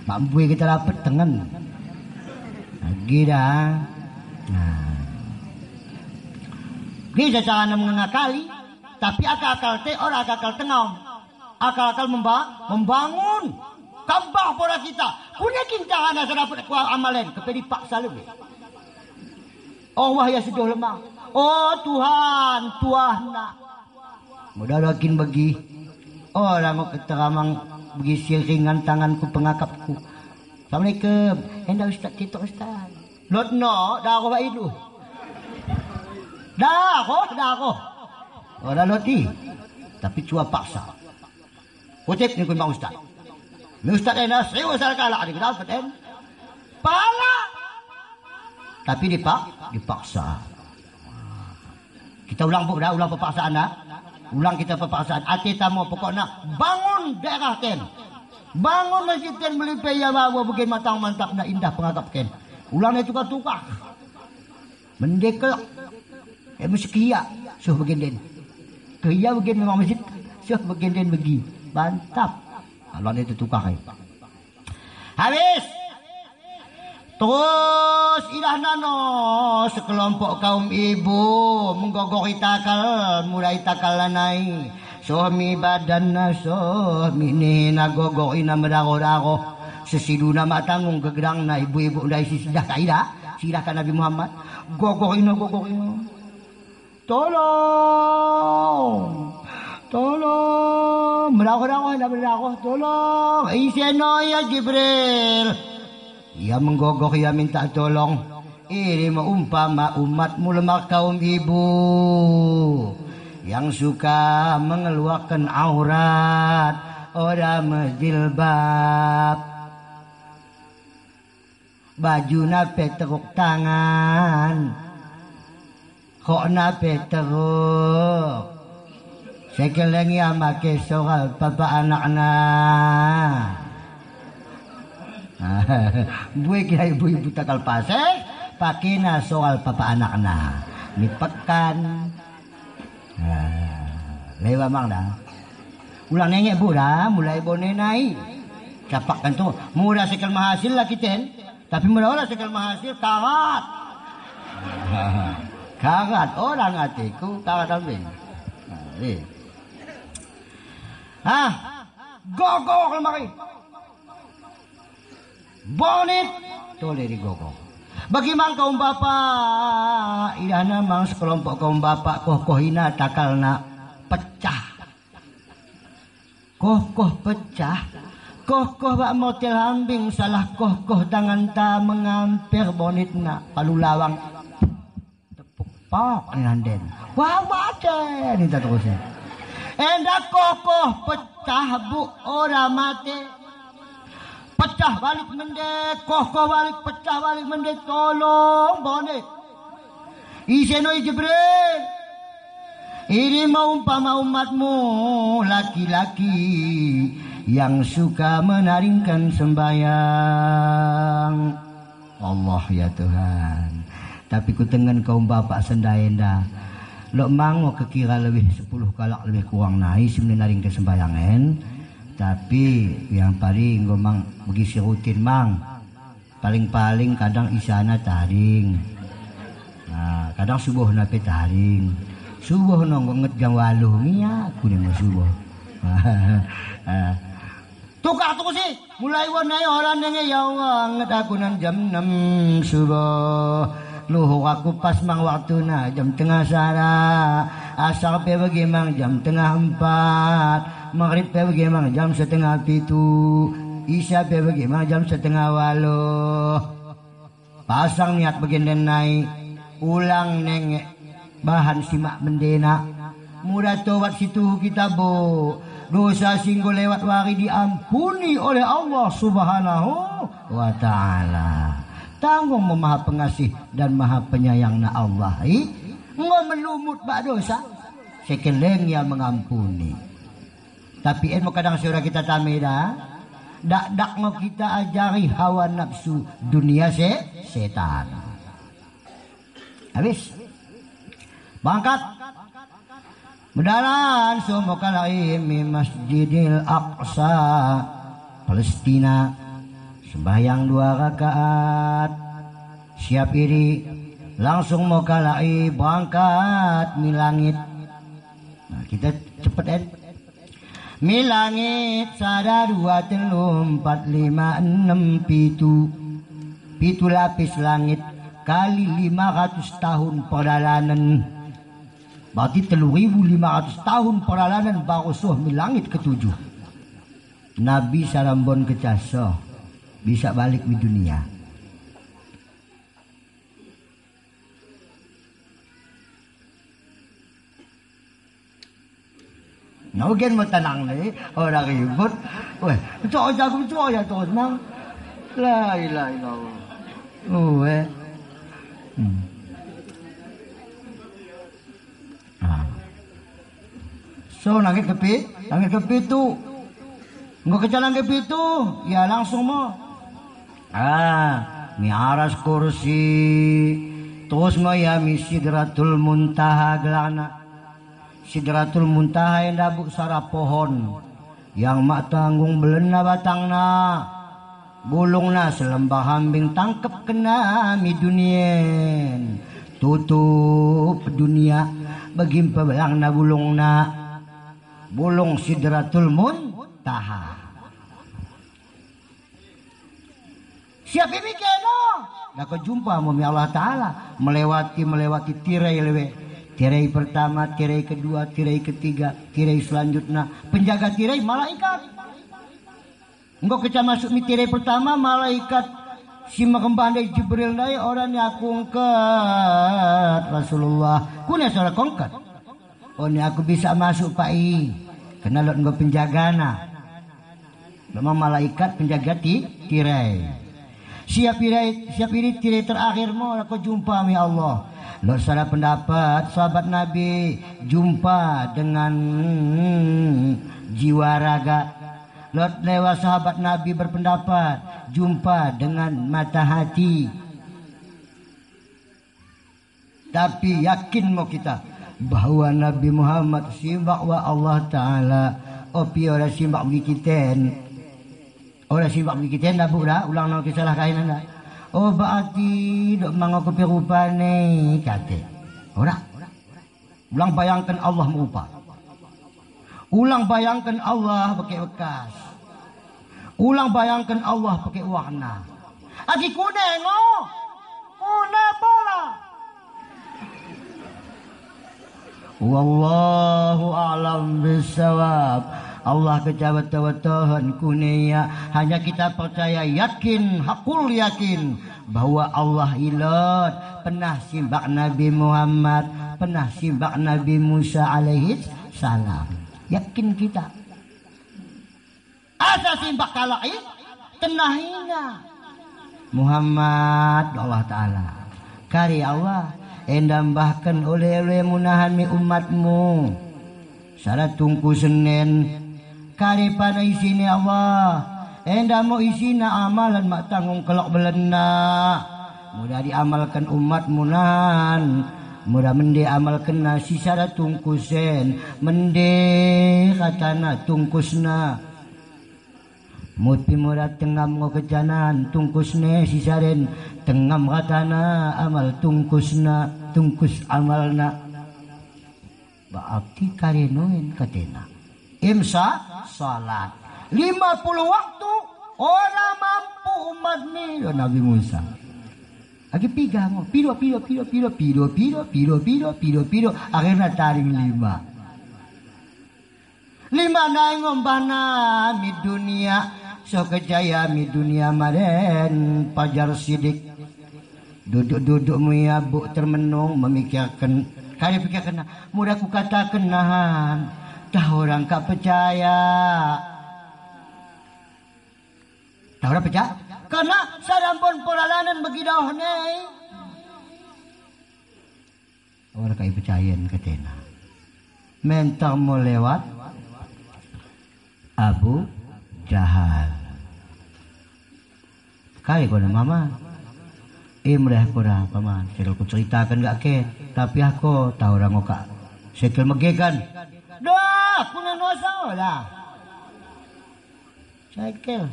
Mampu kita dapat tengen. Lagi dah. Bisa cara mengakali, tapi akal-akal te orang akal tengah. Akal-akal membangun. Kambah pora kita. Punya kintahan asa dapat amalan. Kepedi paksa lebih. Allah ya sudah lemah. Oh Tuhan, Tuhan. Mudah makin bagi orang mau keteramang bagi siringan tanganku pengakapku. Assalamualaikum. Hendak Ustaz kita Ustaz. Lot no, dah aku baik itu. Dah aku. Orang loti. Tapi cua paksa. Kutip ni kun bang Ustaz. Ni Ustaz enak serius kalah ni dapat en. Pala. Tapi dipaksa. Kita ulang pepaksaan dah. Ulang kita pepaksaan. Ati tamu pokoknya bangun daerah ten. Bangun masjid ten melipeh ya bawa begin matang mantap na indah pengagap ten. Ulang itu tukar. Mendekel. Mesti kia. Suh begin den. Kia begin memang masjid. Suh begin den begi. Mantap. Ulang itu tukar. Habis. Terus ilah nano sekelompok kaum ibu menggogok takal mulai takal lanai suami badan na suami ni nagogok ina merago-rago sesiduna matanggung kegedang na ibu-ibu dari sisidah kaida silahkan Nabi Muhammad gogok ina tolong merago-rago tolong iseno ya Jibril. Ia menggogok, ia minta tolong. Ini umpama umatmu lemah kaum ibu yang suka mengeluarkan aurat, orang menjilbab, baju nape teruk tangan, kok nape teruk. Sekelengi amake soal papa anakna. Buat kira ibu-ibu takal pasek pakai na soal papa anak-anak mipekan lewa mang dah ulang nengek bu dah mulai bonenai capakkan tu murah sekal mahasil lah kita tapi murah sekal mahasil karat orang hatiku karat abis gogok lemari bonit toleh digogok. Bagaimana kaum bapak? Ilah namang sekelompok kaum bapak koh-kohina takalna pecah. Koh pecah. Koh bak motel hambing salah koh tangan ta mengampir bonitna palu lawang tepuk pok nanden. Wah wadah ni tak terusnya. Endak koh pecah bu ora mati. pecah balik mendek, koh balik pecah balik mendek, tolong bonde. Isenoi Jibril, ini umpama umatmu laki-laki yang suka menaringkan sembahyang. Allah ya Tuhan. Tapi ku tengen kaum bapak sendaenda. Lo mango kekira lebih 10 kalak lebih kurang naik sebenarnya ke sembayangan. Tapi yang paling gue mang begitu rutin mang. Paling-paling kadang isana taring. Nah, kadang subuh nape taring. Subuh nonggo ngetgang waluh nia aku nih subuh. Tukar tuh sih, mulai warnai orang nenge ya Allah nget aku nang jam 6 subuh. Luhur aku pas mang waktu na jam tengah sara. Asar pe bagaimang jam tengah 4. Maghrib pe bagaimang jam setengah 7. Isya pe bagaimang jam setengah 8. Pasang niat bagian naik. Ulang nenge bahan simak bendena. Mudah tobat situ kita bo. Dosa singgo lewat wari diampuni oleh Allah Subhanahu wa ta'ala. Tanggung maha pengasih dan maha penyayang na Allah. Nggak melumut bak dosa. Sekeleng yang mengampuni. Tapi mau kadang surah kita tameda. Dak mau kita ajari hawa nafsu dunia setan. Habis. Bangkat. Mendalan semua kalaim Masjidil Aqsa Palestina. Sembahyang 2 rakaat. Siap iri. Langsung mau kalai berangkat mi langit. Nah, kita cepet mi langit sada 2 3 4 5 6 7 lapis langit kali 500 tahun perjalanan. Berarti 3.500 tahun perjalanan baru suh mi langit ke-7. Nabi sarambon kecasoh bisa balik di dunia. Nah, mungkin mau tenang nih, orang ribut. Weh, cok jago cok ya terus nang. La ilaha illallah. Weh. So langit kepi tu. Enggak kejalan kepi tu, ya langsung mau. Mi aras kursi. Terus ngoyami Sidratul Muntaha gelana. Sidratul Muntaha yang dabuk sarap pohon. Yang mak tanggung belena batangna. Bulungna selembah hambing tangkep kena mi dunien. Tutup dunia begimpa belangna bulungna. Bulung Sidratul Muntaha. Siap ini keno. Dah kau jumpa mami Allah Ta'ala. Melewati tirai lewe. Tirai pertama, tirai kedua, tirai ketiga, tirai selanjutnya. Penjaga tirai malaikat. Engkau kecam masuk mi tirai pertama malaikat. Si makembandai Jibril dai orang yang kongkat Rasulullah. Kuna seorang kongkat. Oh ni aku bisa masuk Pak I. Kena lot engkau penjagana. Memang malaikat penjaga tirai. Siap ini tirai terakhir mau aku jumpa mi Allah. Lo salah pendapat sahabat Nabi jumpa dengan jiwa raga. Lo lewat sahabat Nabi berpendapat jumpa dengan mata hati. Tapi yakin mau kita bahwa Nabi Muhammad simbak wa Allah Ta'ala. Opi orang simbak bikiten. Orang simbak bikiten dah buka ulang nak kisah kain anda. Oh berarti dok mango keperupane kate. Ora. Ulang bayangkan Allah merupa. Ulang bayangkan Allah pakai bekas. Ulang bayangkan Allah pakai warna. Aki kuning oh. Kuning bola. Wallahu a'lam bissawab. Allah kejawat-jawatan kunia. Hanya kita percaya yakin, hakul yakin bahwa Allah ilat pernah simbak Nabi Muhammad, pernah simbak Nabi Musa alaihi salam. Yakin kita. Asa simbak kalain tenahina Muhammad Allah Ta'ala kari Allah endam bahkan oleh munahan mi umatmu syarat tungku Senin kari pada isini Allah endam mau isina amalan mak tanggung kelok belena mudah diamalkan umat munahan mudah mende amalkan nasi syarat tungkusen mende katana tungkusna muti murat tengam ngokejanan tungkusne sisaren tengam katana amal tungkusna tungkus amalna berarti karenoin katena imsa salat 50 waktu orang mampu umat ni Nabi Musa lagi piga mo piro akhirnya taring 5 na ngombana mi dunia so kejaya mi dunia maren pajar sidik duduk muyabuk termenung memikirkan kali pikirkan mudah ku katakan nahan dah orang tak percaya dah orang percaya karena sarampun polalanan bagi dah ni orang kaya percayaan katena mental mau lewat Abu Jahal kali kau nama mama imreh kura paman sekal ku ceritakan gak ke tapi aku tahu orang oka sekal megekan dah aku nanosa lah sekal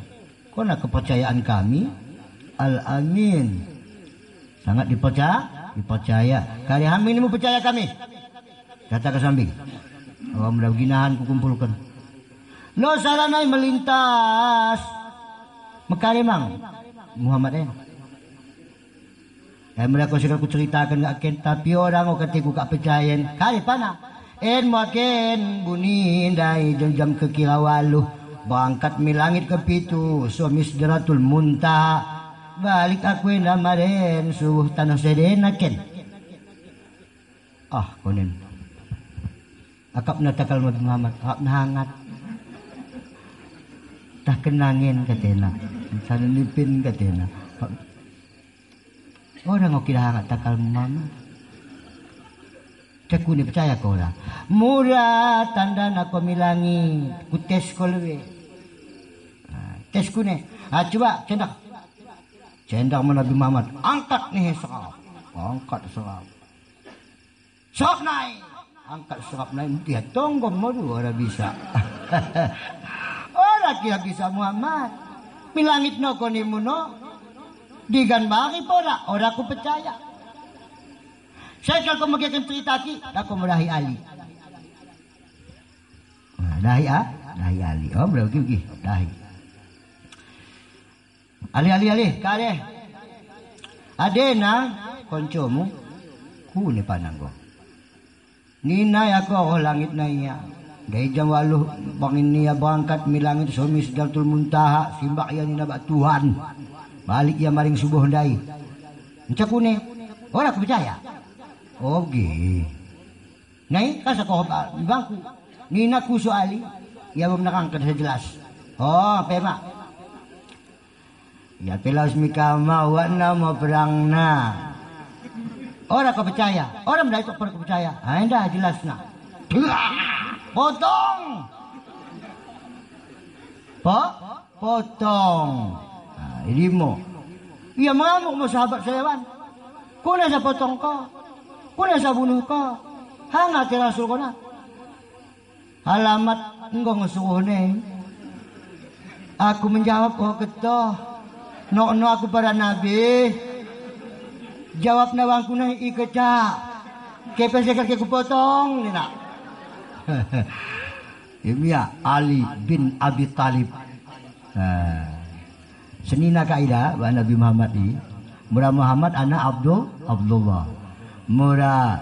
kau nak kepercayaan kami Al-Amin sangat dipercaya kali kami ini mau percaya kami kata ke samping awak mudah ginahan ku kumpulkan no saranai melintas mekarimang Muhammad mereka sudah ku ceritakan gak ken tapi orang ketika gak percaya kali pana makin bunyi dai jam kekirawaluh bangkat mi langit ke pitu suami Sidratul Muntaha balik aku namaren subuh tanah sedena ken konen akap na takal Muhammad akap na hangat tak kenangin katena sanilipin katena orang kok kira hangat takal Muhammad ceku ni percaya kau lah murah tanda nak kau milangi ku tes kau lewe tes ku ni coba cendak Nabi Muhammad angkat nih serap serap naik angkat serap naik dia tonggom modu orang bisa orang kira bisa Muhammad milangit no konimuno digan bagi pora orang aku percaya saya kalau kau magikan cerita ki aku merahi Ali dahi Ali berarti dahi Ali kare adena koncomu ku ni pananggo nina ako langit na iya dari jam 8 bangin niya bangkat milangit suami Sidratul Muntaha simbak ya nina ba Tuhan balik ya maring subuh dai encak ku ni orang aku percaya oke nai kasa ko bangku nina ku soali ya belum nakangkat jelas pema ya pelas mikama wana mo perang na orang kau percaya orang dah itu kau percaya dah jelas na potong ilmu iya mengamuk mo sahabat sayawan kuna sa potong ko kuna sa bunuh ko hangat si Rasul ko na alamat enggong suhune aku menjawab keto no aku para nabi jawab nawangku na ikeca kepesekar ke kupotong nina Imya Ali bin Abi Talib senina kaidah wa Nabi Muhammad ini murah Muhammad anak Abdullah murah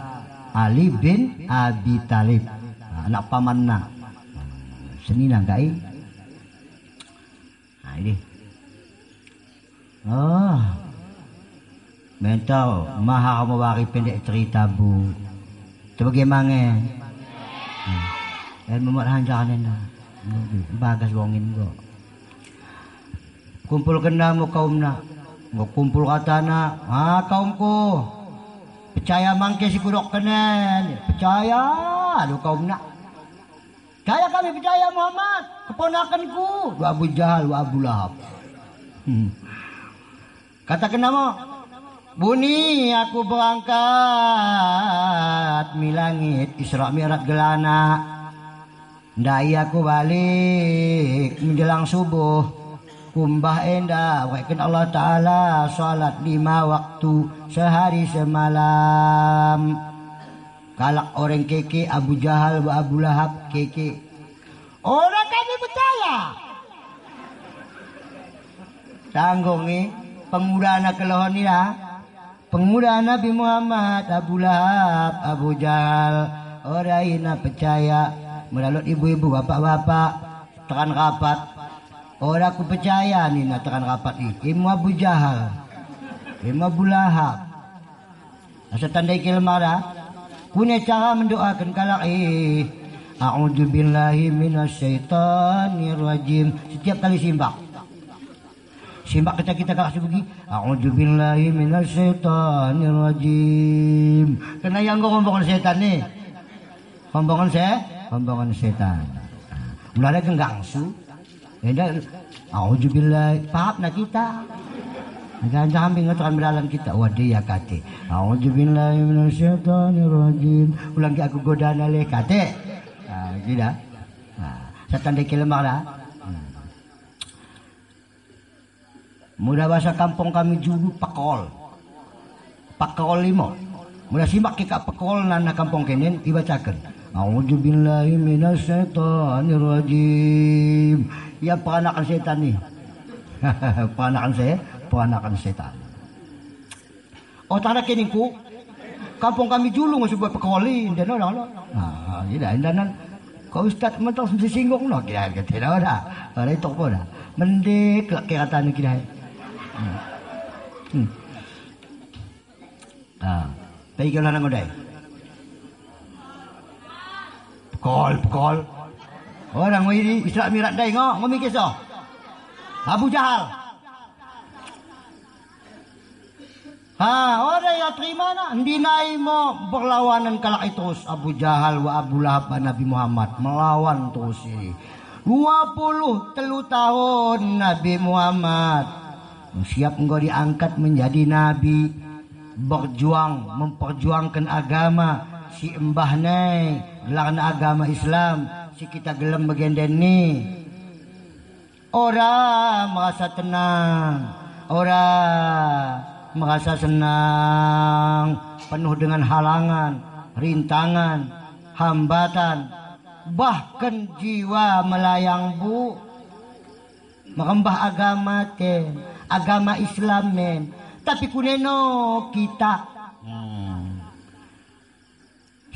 Ali bin Abi Talib anak pamanna senina kai ini mentau maha kamu wari pendek cerita bu coba gimana dan memuat hanjaran bagas wongin go kumpul kendamu kaumna, mau kumpul katana, kaumku, percaya mangke si kudok kenen, percaya, aduh kaumna, percaya kami percaya Muhammad, keponakanku, wa Abu Jahal wa Abu Lahab. Kata kendamu, Buni aku berangkat mi langit Isra Mi'raj gelana. Ndai aku balik menjelang subuh kumbah endah wakin Allah Ta'ala salat 5 waktu sehari semalam. Kalak orang keke Abu Jahal wa Abu Lahab keke. Orang kami percaya. Tanggung ni pemuda anak kelohon ni lah. Pemuda Nabi Muhammad Abu Lahab Abu Jahal. Orang ina percaya. Melalut ibu-ibu, bapak-bapak, tekan rapat. Orang aku percaya ni nak tekan rapat ni. Imu Abu Jahal, Imu Abu Lahab. Asal tandai kilmah dah. Punya cara mendoakan kalak A'udzubillahi minasyaitanirrajim. Setiap kali simbak. Simbak kita kalak sebugi. A'udzubillahi minasyaitanirrajim. Kena yang kau ngomongkan setan ni. Ngomongkan Pembangun setan. Mulai ke gangsu. Enda auzubillah, paham nak kita. Jangan ambil ngatakan beralan kita. Wadi ya kate. Auzubillahi minasyaitonirrajim. Ulang ke aku godaan alih kate. Tidak. Setan dek lemah lah. Mudah bahasa kampung kami julu pakol. Pakol 5. Mudah simak kita pakol nana kampung kenen dibacakan. A'udzubillahi minasyaitonirrajim. Ya peranakan setan ni. Peranakan setan. Oh tak ada keningku. Kampung kami julung masih buat pekoli. Tidak ada. Tidak. Kau ustaz mentang singgung no. Tidak ada. Ada itu pun dah. Mendek kira-kira ni kita. Baik kalau nak ngodai. Pekol. Orang ini Isra Mi'raj dai ngomi kisah. Abu Jahal. Orang yang terima nak dinai mo berlawanan kalak itu Abu Jahal wa Abu Lahab Nabi Muhammad melawan terus ini. 23 tahun Nabi Muhammad siap engkau diangkat menjadi nabi, berjuang memperjuangkan agama. Si embah ni gelarna agama Islam, si kita gelem begenden ni. Orang merasa tenang, orang merasa senang, penuh dengan halangan, rintangan, hambatan, bahkan jiwa melayang bu. Merembah agama ten, agama Islam men. Tapi kuneno kita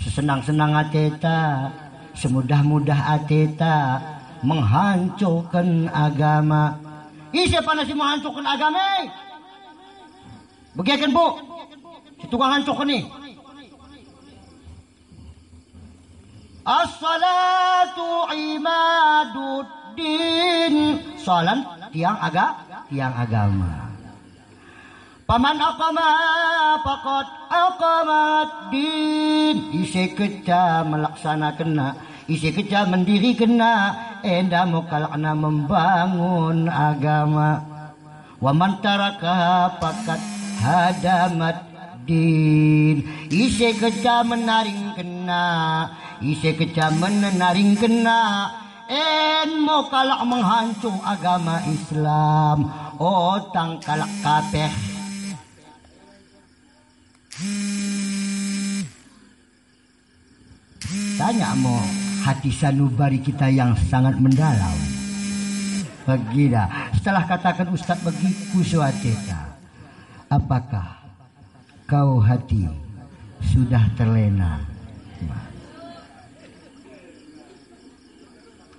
sesenang-senang ateta, semudah-mudah ateta menghancurkan agama. Siapa nasi menghancurkan agama? Begitu bu, si tukang hancurkan ni. As-salatu imaduddin. Salat tiang agama. Paman aqama faqad aqamat din. Isi kerja melaksanakan, isi kerja mendiri kena, enda mukalakna membangun agama. Wa man taraka faqad hadamat din. Isi kerja menaring kena, isi kerja menaring kena, mukalak menghancur agama Islam. Otang kalak kafir. Tanya mo hati sanubari kita yang sangat mendalam. Begitu. Setelah katakan Ustaz begitu suateta, apakah kau hati sudah terlena?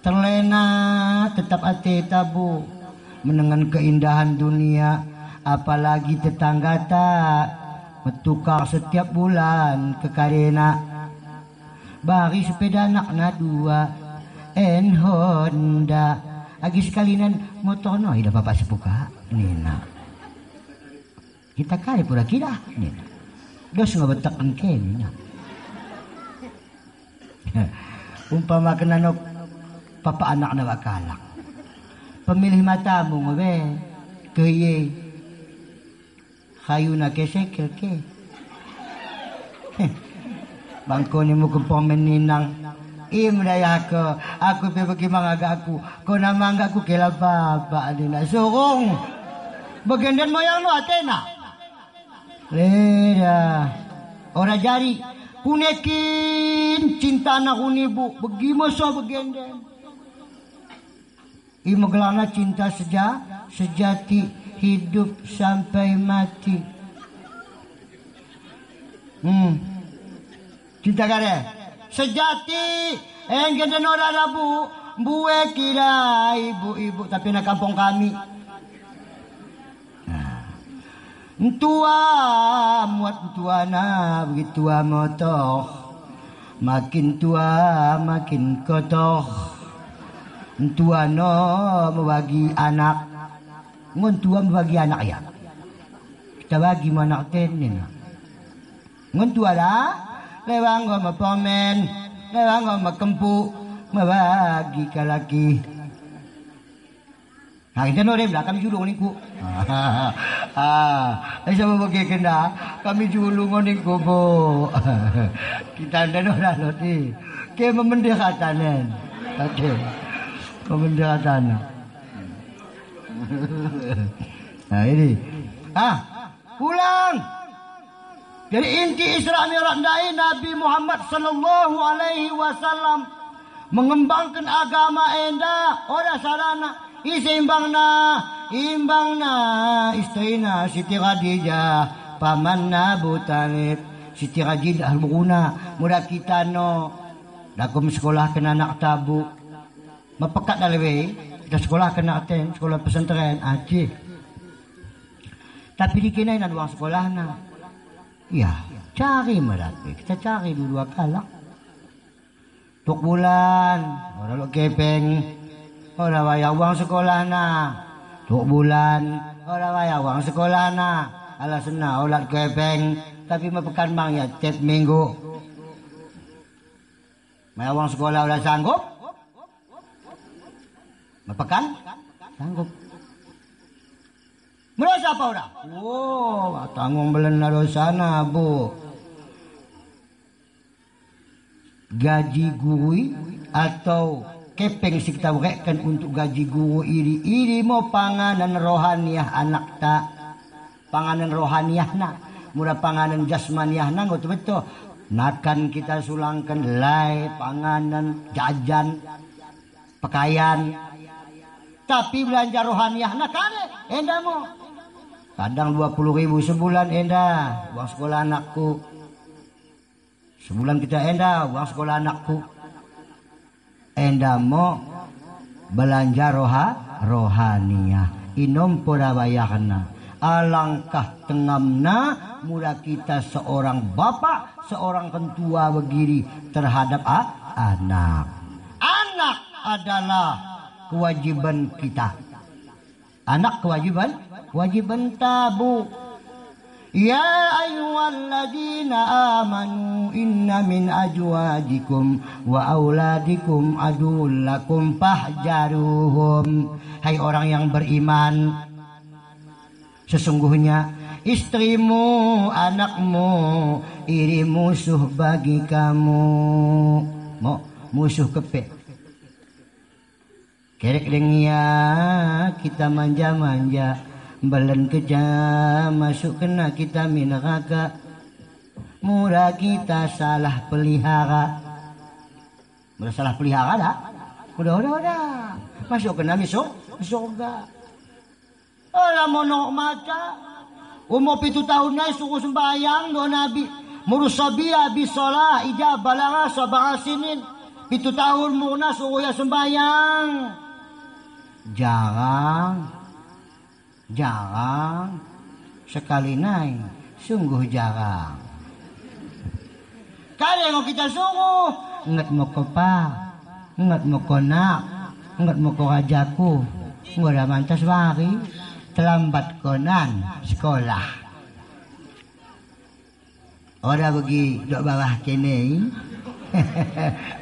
Terlena tetap ateta bu, menengan keindahan dunia, apalagi tetangga tak bertukar setiap bulan ke karena bari sepeda anak na 2 Honda agi sekalian motor no ida bapak sepuka nina. Kita kali pura kira nina. Dos ngabetak engke nina. Umpama kena no papa anak na bakalak. Pemilih matamu ngabe keye kayu na kesekel ke. Bangko ni mo kumpomen ninang. Imdaya aku bagi mangaga aku. Ko na mangga ko kila baba nina. Surong. Bagendan mo yang no atena. Leda. Ora jari. Kunekin cinta anak unibu. Begimo so bagendan. Imagelana cinta sejati hidup sampai mati. Cinta kare sejati enggan ora rabu buwe kira ibu-ibu tapi na kampung kami. Tua muat tua na begitu motoh makin tua makin kotoh. Tua no membagi anak, ngun tua membagi anak ya. Kita bagi anak tenin. Ngun tua dah, lewang go mapomen, lewang go makempu, membagi ke laki. Nah kita no dem kami julung niku. Saya membagi kena, kami julung niku bo. Kita anda no dah loti, ke memendekatanen. Okay. Pemendatan. Nah ini. Pulang. Jadi inti Isra Mi'raj Nabi Muhammad sallallahu alaihi wasallam mengembangkan agama enda ora sarana imbangna istrina Siti Khadijah pamanna Abu Talib Siti Khadijah al-Bughuna muda kita no dakum sekolah kena anak tabu mapekat dalewe kita sekolah kena aten sekolah pesantren Aceh tapi dikinainan uang sekolah na ya cari merapi kita cari dulu akala tuk bulan orang lo kepeng orang waya uang sekolah na tuk bulan orang waya uang sekolah na alasan na olat kepeng tapi mapekan bang ya tiap minggu maya uang sekolah udah sanggup mapakan sanggup. Merasa apa orang? Oh, tanggung belena dosana bu. Gaji guru atau kepeng si kita berikan untuk gaji guru iri mau panganan rohaniah anak tak panganan rohaniah nak murah panganan jasmaniah nak betul nakan kita sulangkan lai panganan jajan pakaian tapi belanja rohaniah nak kan endah mo kadang 20.000 sebulan endah uang sekolah anakku sebulan kita endah uang sekolah anakku endah mo belanja rohaniah inom purabayakna alangkah tengamna mula kita seorang bapak seorang pentua begiri terhadap anak adalah kewajiban kita. Anak kewajiban tabu. Ya ayyuhalladzina amanu inna min azwajikum wa auladikum aduwwun lakum fahjaruhum. Hai orang yang beriman, sesungguhnya istrimu, anakmu, iri musuh bagi kamu. Musuh kepek. Kerek dengia kita manja-manja belen kejam masuk kena kita minaraka murah kita salah pelihara dah udah masuk kena surga orang monok maca umur 7 tahun naik suruh sembahyang do nabi murusabiya bisolah ijabah lara sabara sinin 7 tahun murna suruh ya sembahyang jarang sekali naik sungguh jarang kali yang kita suruh ngat mau kopa ngat mau konak ngat mau korajaku Mura mantas wari. Terlambat konan sekolah. Ora bagi dok bawah kene.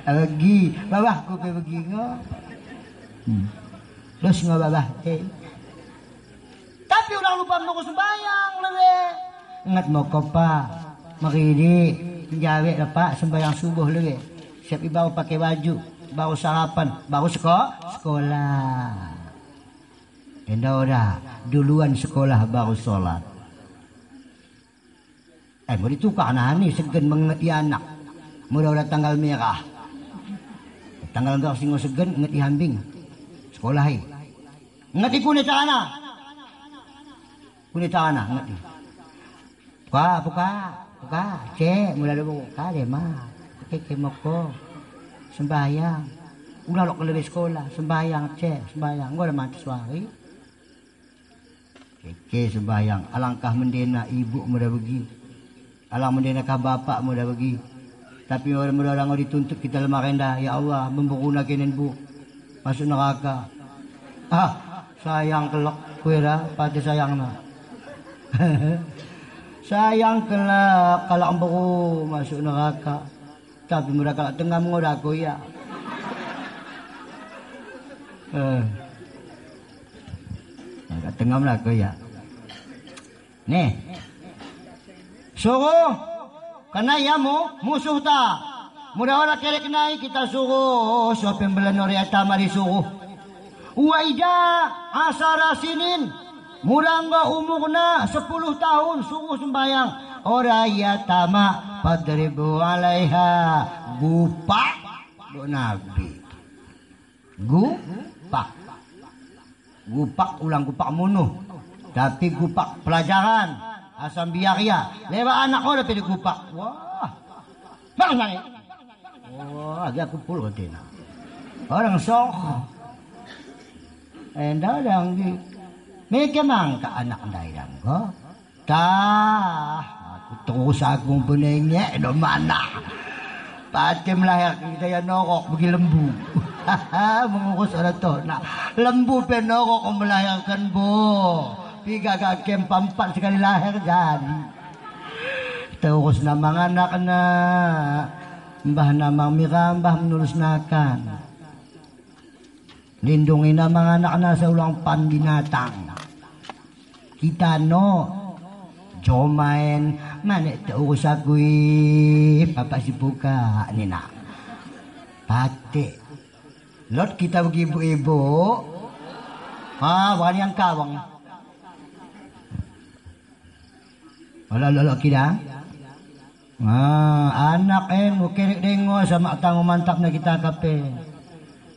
Bagi bawahku pe bagi ngo. Terus ngo bawah tapi udah lupa mau sembayang lewe. Ingat mau kopa. Makini jawe pak sembayang subuh lewe. Siap bawa pakai baju, bawa sarapan, bawa sekolah. Enda ora duluan sekolah baru sholat. Mau ditukar nani segen mengerti anak. Mudah udah tanggal merah. Tanggal merah singo segen ngerti hambing. Sekolah ngerti kune cana. Kune cana ngerti. Buka. Cek mulai dulu buka deh mah. Oke moko sembayang. Udah lo lebih sekolah sembayang cek sembayang. Gua udah mati suari. Oke sembayang. Alangkah mendena ibu muda begi. Alang mendena kah bapak muda begi. Tapi orang dituntut kita lemah rendah. Ya Allah memberuna kenen bu. Masuk neraka. Sayang kelak kuira pati sayang na. Sayang kelak kalau emberu masuk neraka. Tapi muda kalau tengah mengodaku ya. Agak tengah melaka ya. Nih. Suruh. Karena ya musuh ta. Mudah orang kerek naik kita suruh. Siapa yang belenor ya tamari suruh. Waida asara sinin. Mudah enggak umurna 10 tahun suruh sembayang. Oraya tama padribu alaiha. Gupak. Do nabi. Gupak ulang gupak munuh. Tapi gupak pelajaran. Asam biaria. Lewat anak ko tapi gupak. Wah. Bang nani. Wah, agak kumpul katina. Orang sok. Enda dang di. Mereka mangka anak daerah ko. Aku terus akong benengnya do mana. Pati melahir kita ya norok bagi lembu. Mengurus orang tu. Nah, lembu penorok melahirkan bu. 3 kakem 4 sekali lahir jadi. Terus namang anak na. Mbah namang mirambah menulus nakan. Lindungi namang anak na sa ulang pan binatang. Kita no. Jomain manik terus aku papa si buka ni nak. Pati. Lot kita bagi ibu-ibu. Bukan yang kawang. Wala kita. Anak mukirik dengo sama tango mantap na kita kape.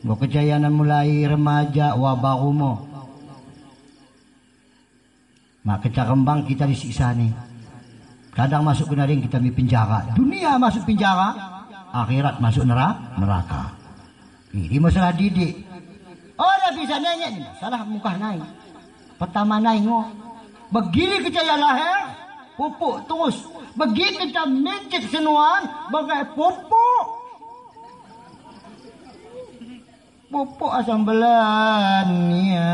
Kejayaan mulai remaja wabaru mo. Maka kembang kita disiksa nih. Kadang masuk ke naring kita di penjara. Dunia masuk penjara, akhirat masuk neraka. Ini masalah didik. Orang bisa nanya nih, salah muka naik. Pertama naik ngo. Begini kejayaan lahir, pupuk terus. Begitu kita mencet senuan, bagai pupuk. Pupuk asam belannya.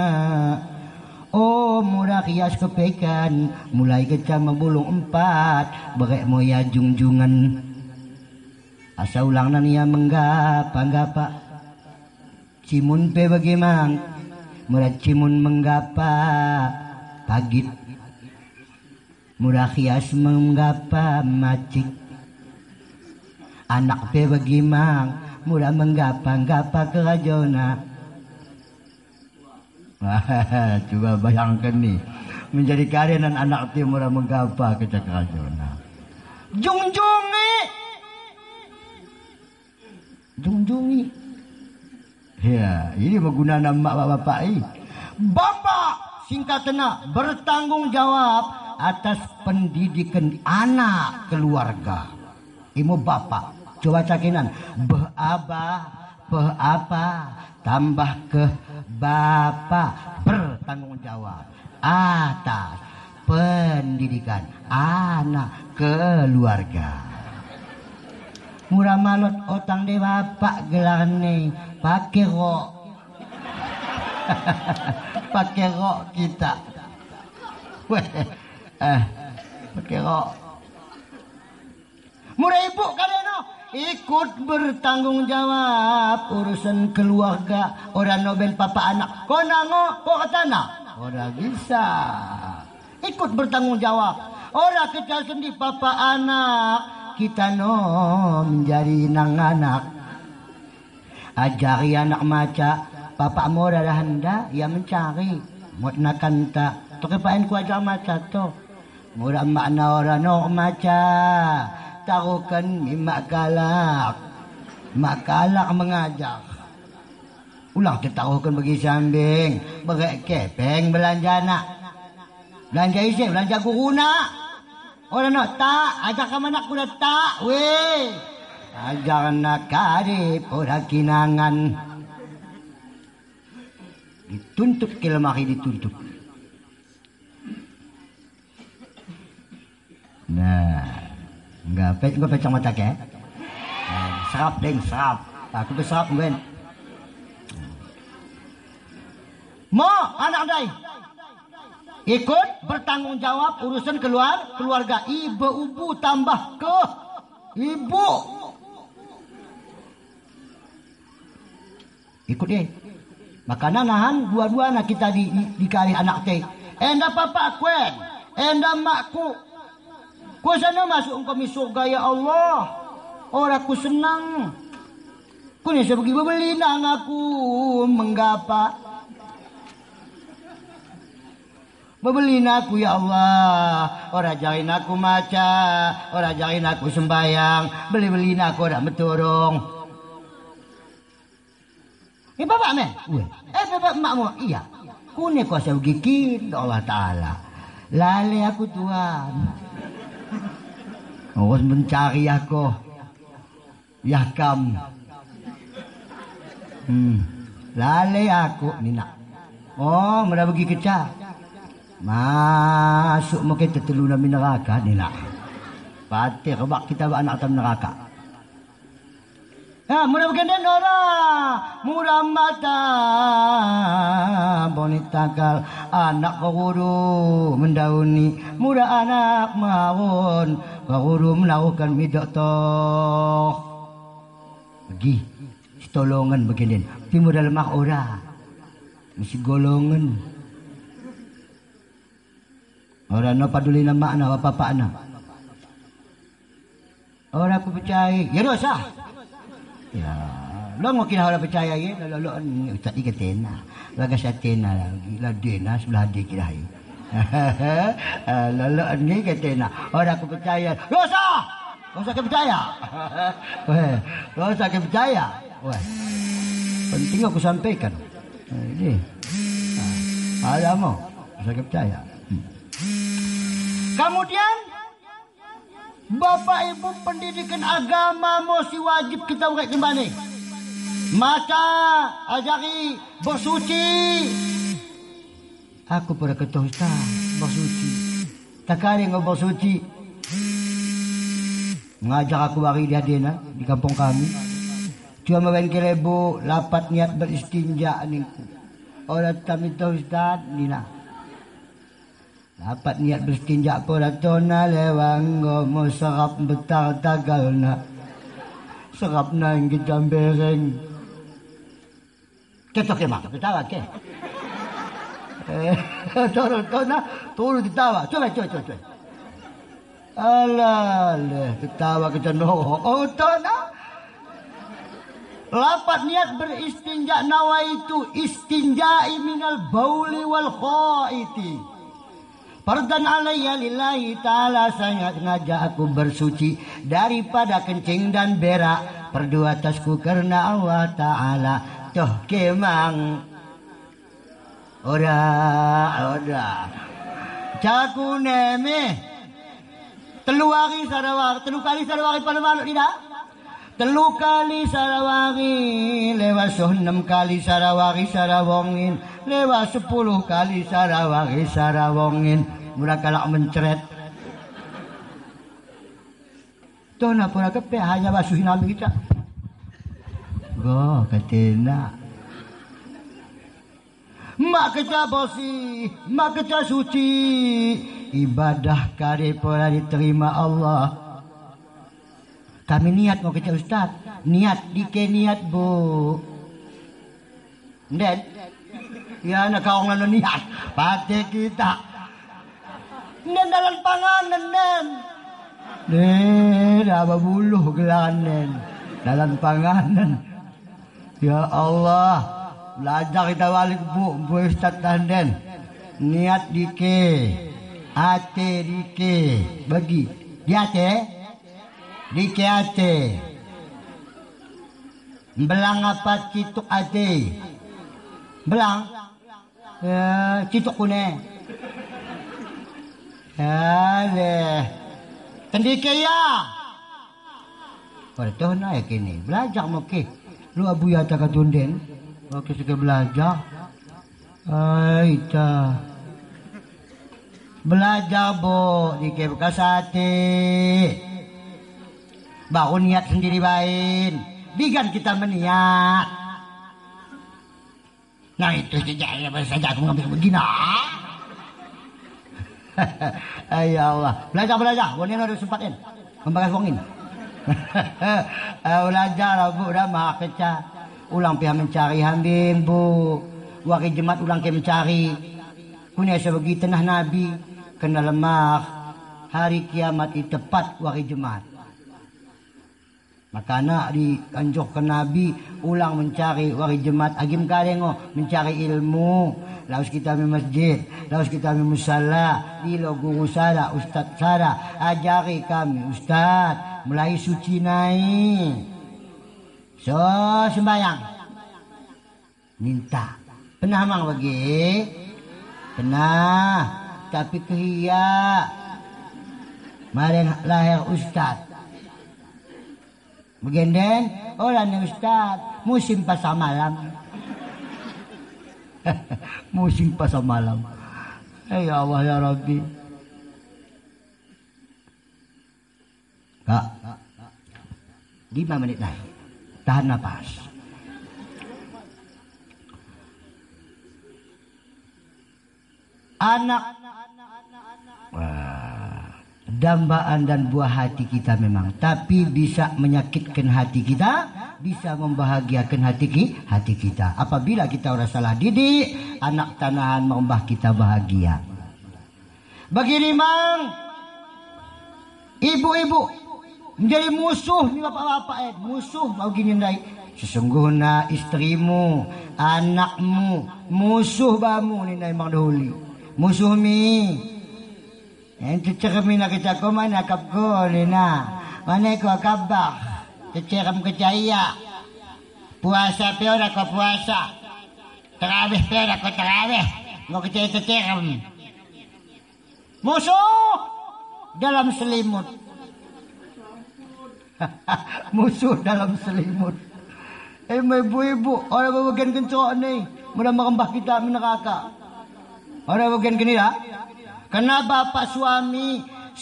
Oh murah kias kepekan. Mulai kecam membulung 4. Berek moya jungjungan. Asa ulang nan ia menggapa. Cimun pe bagaimang. Murah cimun menggapa. Pagit. Murah kias menggapa macik. Anak pe bagaimang. Murah menggapa kerajona. Coba bayangkan nih. Menjadi karya dan anak timur menggapa ke Cakrajona. Jungjungi. Ya, ini menggunakan nama bapak ini. Bapak singkatnya bertanggung jawab atas pendidikan anak keluarga. Imu bapak. Coba cakinan. Apa tambah ke bapak bertanggung jawab atas pendidikan anak keluarga. Murah malot otang de bapak gelarne pakai kok. Pakai rok kita. Weh, pakai rok. Murah ibu kadeno ikut bertanggung jawab urusan keluarga orang noben papa anak. Kau nango, kau katana. Orang bisa. Ikut bertanggung jawab. Orang kita sendiri papa anak. Kita no menjadi nang anak. Ajari anak maca. Papa mo dah hendak ia mencari. Mut nakan tak. Terkepain ku ajar maca tu. Murah makna orang no maca. Taruhkan ni mak galak. Mak galak mengajar. Ulang taruhkan bagi sambing. Berak kepeng belanja nak. Belanja isi, belanja guru nak. Orang nak tak, ajak kamu nak kuda tak. Weh. Ajar nak karib orang kinangan. Dituntut ke lemari dituntut. Nah, enggak pecah mata ke? Serap deng, serap. Aku berserap ben. Mo anak dai. Ikut bertanggung jawab urusan keluarga. Ibu tambah ke ibu. Ikut deh. Makanan nahan dua-dua anak kita dikali anak teh. Enda papa kuen. Enda makku. Ku sana masuk engkau surga ya Allah. Orang ku senang. Ku ni saya pergi beli nang aku menggapa. Bebelin aku ya Allah. Orang jauhin aku maca. Orang jauhin aku sembayang. Beli-belin aku dah meturung. Bapak men? Bapak makmu? Iya. Kune kuasa gigit Allah Ta'ala. Lale aku Tuhan. Awas mencari aku. Yakam. Lale aku. Nina. Oh, mereka pergi kecak. Masuk mau kita teluna min neraka ni lah. Patih kebak kita buat anak dalam neraka. Ya, murah berkendan orang. Murah mata. Bonita kal anak guru mendauni. Murah anak mawon. Guru melakukan midak toh. Pergi. Tolongan berkendan. Timur dalam mak orang. Mesti golongan. Orang no paduli nama anak apa anak. Orang aku percaya. Ya dosa. Ya, lo mungkin orang percaya ya. Lo tak dikatena. Laga satena lagi. Ladena sebelah dik dah. Lo ni katena. Orang aku percaya. Dosa. Dosa ke percaya. Dosa ke percaya. Penting aku sampaikan. Ini. Alamu. Dosa ke percaya. Kemudian Bapak Ibu pendidikan agama mesti wajib kita buat kembali. Maca, ajari bersuci. Aku pada kata Ustaz bersuci. Tak ada yang bersuci. Mengajar aku hari di Adena di kampung kami. Cuma main kelebu lapat niat beristinja niku. Orang kami tahu Ustaz nina. Dapat niat berstinjak pada tona lewang gomo serap betar tagalna. Serap na yang kita bereng. Ketok emak, ketawa ke? Turun ditawa. Coba. Alah, ketawa kita nohok. Oh, tona. Lapat niat beristinja nawaitu istinja'i minal bauli wal khaiti. Fardan alayya lillahi ta'ala sangat ngajak aku bersuci daripada kencing dan berak. Perdu atasku karena Allah Ta'ala. Toh kemang. Ora. Caku neme. Telu kali sarawari pada malu tidak? Telu kali sarawari. Lewat 6 kali sarawari sarawongin. Lewat 10 kali sarawari sarawongin. Mula kalak mencret. Tuh nak pura kepe hanya basuhin nabi kita. Go katena. mak kita bersih, mak kita suci. Ibadah kare pula diterima Allah. Kami niat mau kerja Ustaz. Niat, dike niat bu. Dan ya nak kau ngano niat. Pate kita. Dan dalam panganan dan. Apa buluh gelanan. Dalam panganan. Ya Allah. Belajar kita balik bu Ustaz dan. Niat dike. Ate dike. Bagi. Di ate. Dike ate. Belang apa cituk ate. Belang. Cituk kune. Ya deh. Tendike ya. Pada tahun naik ini. Belajar moke. Lu abu ya tak katunden. Oke suka belajar. Aita. Belajar bo. Dike bekas hati. Baru niat sendiri bain. Bigan kita meniat. Nah itu saja aku ngambil begini. Ya Allah. Belajar. Wanita ada sempatin. Membahas wongin. Belajar bu. Dah maha keca. Ulang pihak mencari hambing bu. Waki jemaat ulang ke mencari. Kunia sebagi tenah Nabi. Kena lemah. Hari kiamat itu tepat waki jemaat. Maka nak dianjurkan Nabi ulang mencari wari jemaat agim kalengo mencari ilmu. Laus kita di masjid, laus kita di musala, di lo guru sada, ustaz sada, ajari kami ustaz mulai suci naik. So sembayang, minta, pernah mang bagi, pernah, tapi kehia, mari lahir ustaz. Begenden, orang yang Ustaz, musim pasar malam. Musim pasar malam. Ya Allah ya Rabbi. Kak, 5 menit lagi. Tahan nafas. Anak. Dambaan dan buah hati kita memang, tapi bisa menyakitkan hati kita, bisa membahagiakan hati kita. Apabila kita orang salah didik, anak tanahan merubah kita bahagia. Begini mang, ibu-ibu menjadi musuh ni bapak-bapak musuh mau gini ndai. Sesungguhnya istrimu, anakmu, musuh bamu ni ndai mang dahuli. Musuh mi. Yang cermin nak kecak ko mana kap ko nina. Mana ko kabah. Cecerem kecaya. Puasa peo nak ko puasa. Terawih peo nak ko terawih. Mau kecaya cecerem. Musuh dalam selimut. Musuh dalam selimut. Ibu-ibu, orang bagian kencok ni. Mudah merembah kita neraka. Orang bagian gini lah. Kenapa Pak suami 5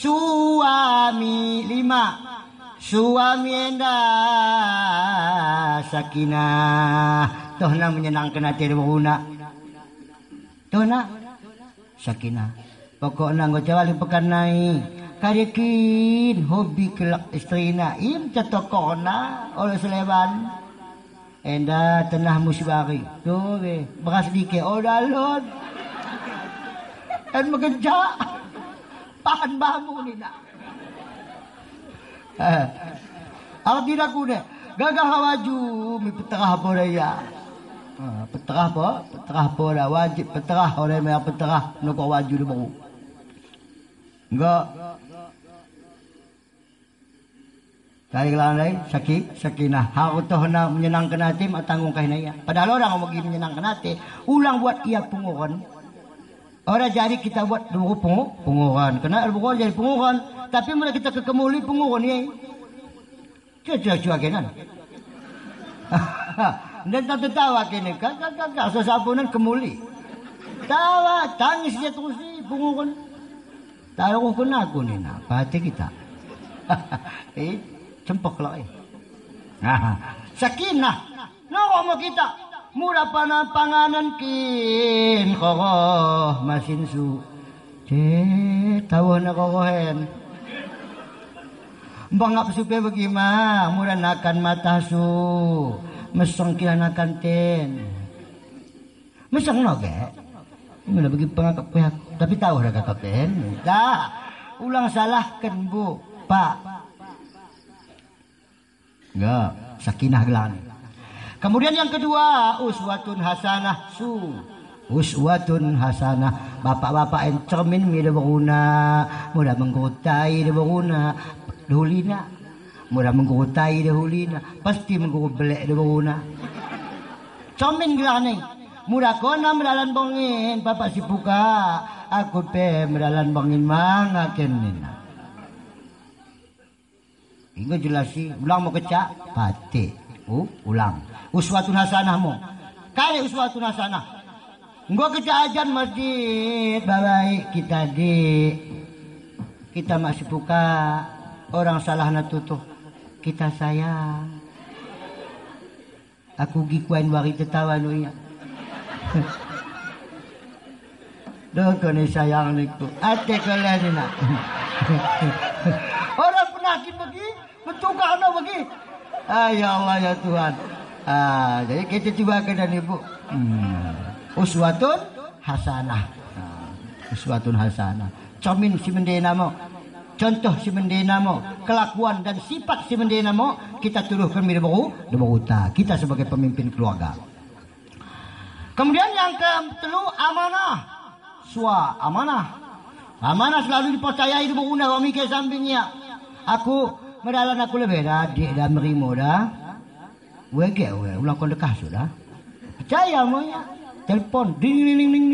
suami endah sakinah toh na menyenangkan hati berguna toh na sakinah pokoknya nggo cawali pekanai karikin hobi kelak istrina im catokona oleh seleban endah tenah musibari tuh be beras dike odalon dan bekerja pahan bamu ni nak. Aku tidak kuda gagah waju mi peterah apa ya. Peterah apa? Peterah apa dah wajib peterah oleh mai peterah nak waju dia baru. Enggak. Cari kelan lain sakinah. Harus toh nak menyenangkan hati mak tanggung kahinaya. Padahal orang mau menyenangkan hati, ulang buat ia penguran. Orang jadi kita buat dulu penguran. Kena penguran jadi penguran. Tapi mula kita kekemuli penguran ni. Cuak-cuak kenan. Dan tak tertawa kini. Kakak sesapunan kemuli. Tawa, tangis dia terus ni penguran. Taruh kena aku ni nak. Hati kita. Cempok lah Sakinah. Nak mau kita. murah panganan kin kokoh masin su tahu na kokohen bangap supe bagaimana murah nakan mata su mesong kilanakan ten mesong noge mula bagi pengakap pihak tapi tahu dah kata ten dah ulang salahkan bu pak enggak sakinah gelang. Kemudian yang kedua, uswatun hasanah uswatun hasanah. Bapak-bapak yang cermin mida berguna, mudah mengkutai dia berguna, dahulina. Mudah mengkutai dahulina, pasti mengkubelek dia berguna. Cermin gelani, mudah kona melalan bongin, bapak si puka, aku pe melalan bongin mangakenina. Hingga jelasi, ulang mau kecak, pati. Ulang. Uswatun hasanahmu. Kali uswatun hasanah. Gua kejadian masjid, baik kita masih buka orang salah natutuh kita sayang. Aku gikuan wari tertawa lu ya. Doko ni sayang niku. Ate kalian ni nak. Orang penakit bagi, bertukar na bagi. Ya Allah ya Tuhan. Jadi kita coba ke dan ibu. Uswatun hasanah. Uswatun hasanah. Cermin si mendena mo. Contoh si mendena mo. Kelakuan dan sifat si mendena mo. Kita turuhkan di bahuta. Kita sebagai pemimpin keluarga. Kemudian yang kedua amanah. Amanah. Amanah selalu dipercayai di bahuta. Kami ke sampingnya. Aku medalan aku lebih adik dah merimo dah. Wege ulang kau dekah sudah. Percaya monya. Telepon ding ding ding ding.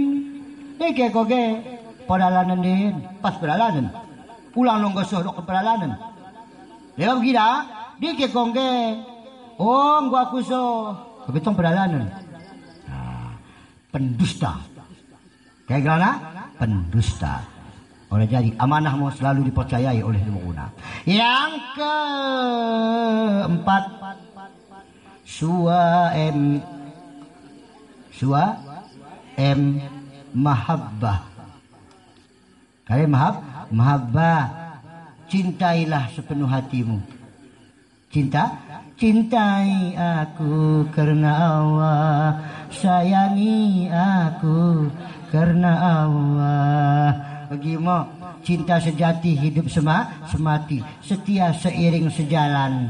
Eke koge pedalanan din. Pas pedalanan. Ulang nonggo soh ke pedalanan. Dia pergi dah. Dike kongge. Oh gua aku so. Kebetong pedalanan. Pendusta. Kayak gana? Pendusta. Oleh jadi amanah mau selalu dipercayai oleh pengguna. Yang keempat, mahabbah. Kali mahabbah. Cintailah sepenuh hatimu. Cintai aku karena Allah. Sayangi aku karena Allah. Bagaimana cinta sejati hidup semati, setia seiring sejalan.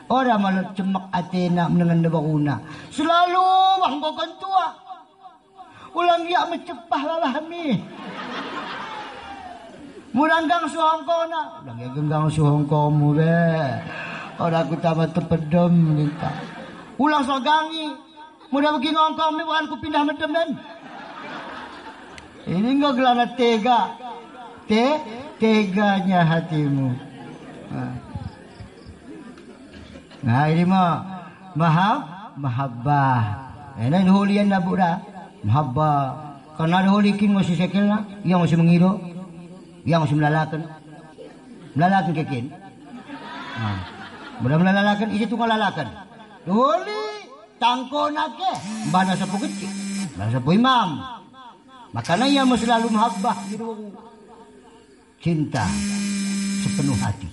Orang malah cemak atena menengan debaruna. Selalu wanggokan tua. Ulang dia mencepah lalahmi. Mulanggang suhongkona. Ulang dia genggang suhongkomu be. Orang aku tambah terpedem minta. Ulang sogangi. Mudah begini ngongkomi bukan ku pindah medemen. Ini enggak gelana tega. Teganya hatimu. Nah ini mah mahabbah. Ini hulian na buda. Mahabbah. Karena hulikin masih sekil na. Yang masih mengido. Yang masih melalakan. Melalakan kekin. Mudah melalakan. Isi tunggal lalakan. Huli. Tangko nake. Bana sapu kecil. Bana sapu imam. Makanya ia selalu mahabbah gitu. Cinta sepenuh hati.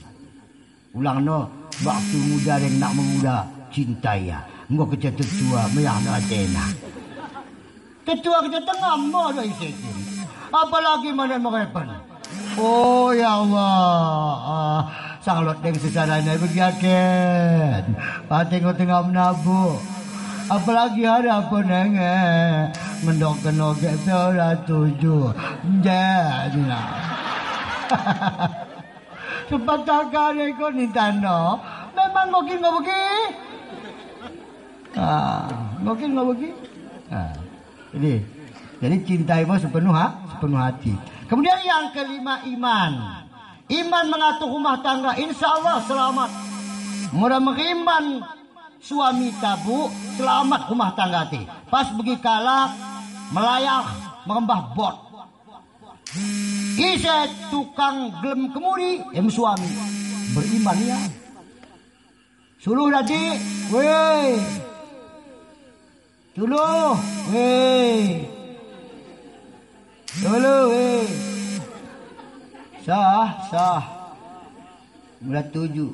Ulang no waktu muda yang nak memuda cinta ya. Engkau kerja tetua meyah na atena. Tetua kerja tengah mo do isi. Apalagi mana mengepan. Oh ya Allah. Sang lot deng sejarahnya begiaken. Pating tengah menabu. Apalagi ada apa nenge mendok kenoge ora tujuh jadilah. Cepat takare ko Nintendo. Memang mungkin nggak begini. Mungkin nggak begini. Jadi cintai mo sepenuh hati. Kemudian yang kelima iman. Iman mengatur rumah tangga. Insya Allah selamat. Mudah mengiman. Suami tabu selamat rumah tangga ti. Pas pergi kalak melayah merembah bot. Ise tukang gelem kemudi suami beriman ya. Suluh tadi, weh Dulu, dulu, sah, mula 7.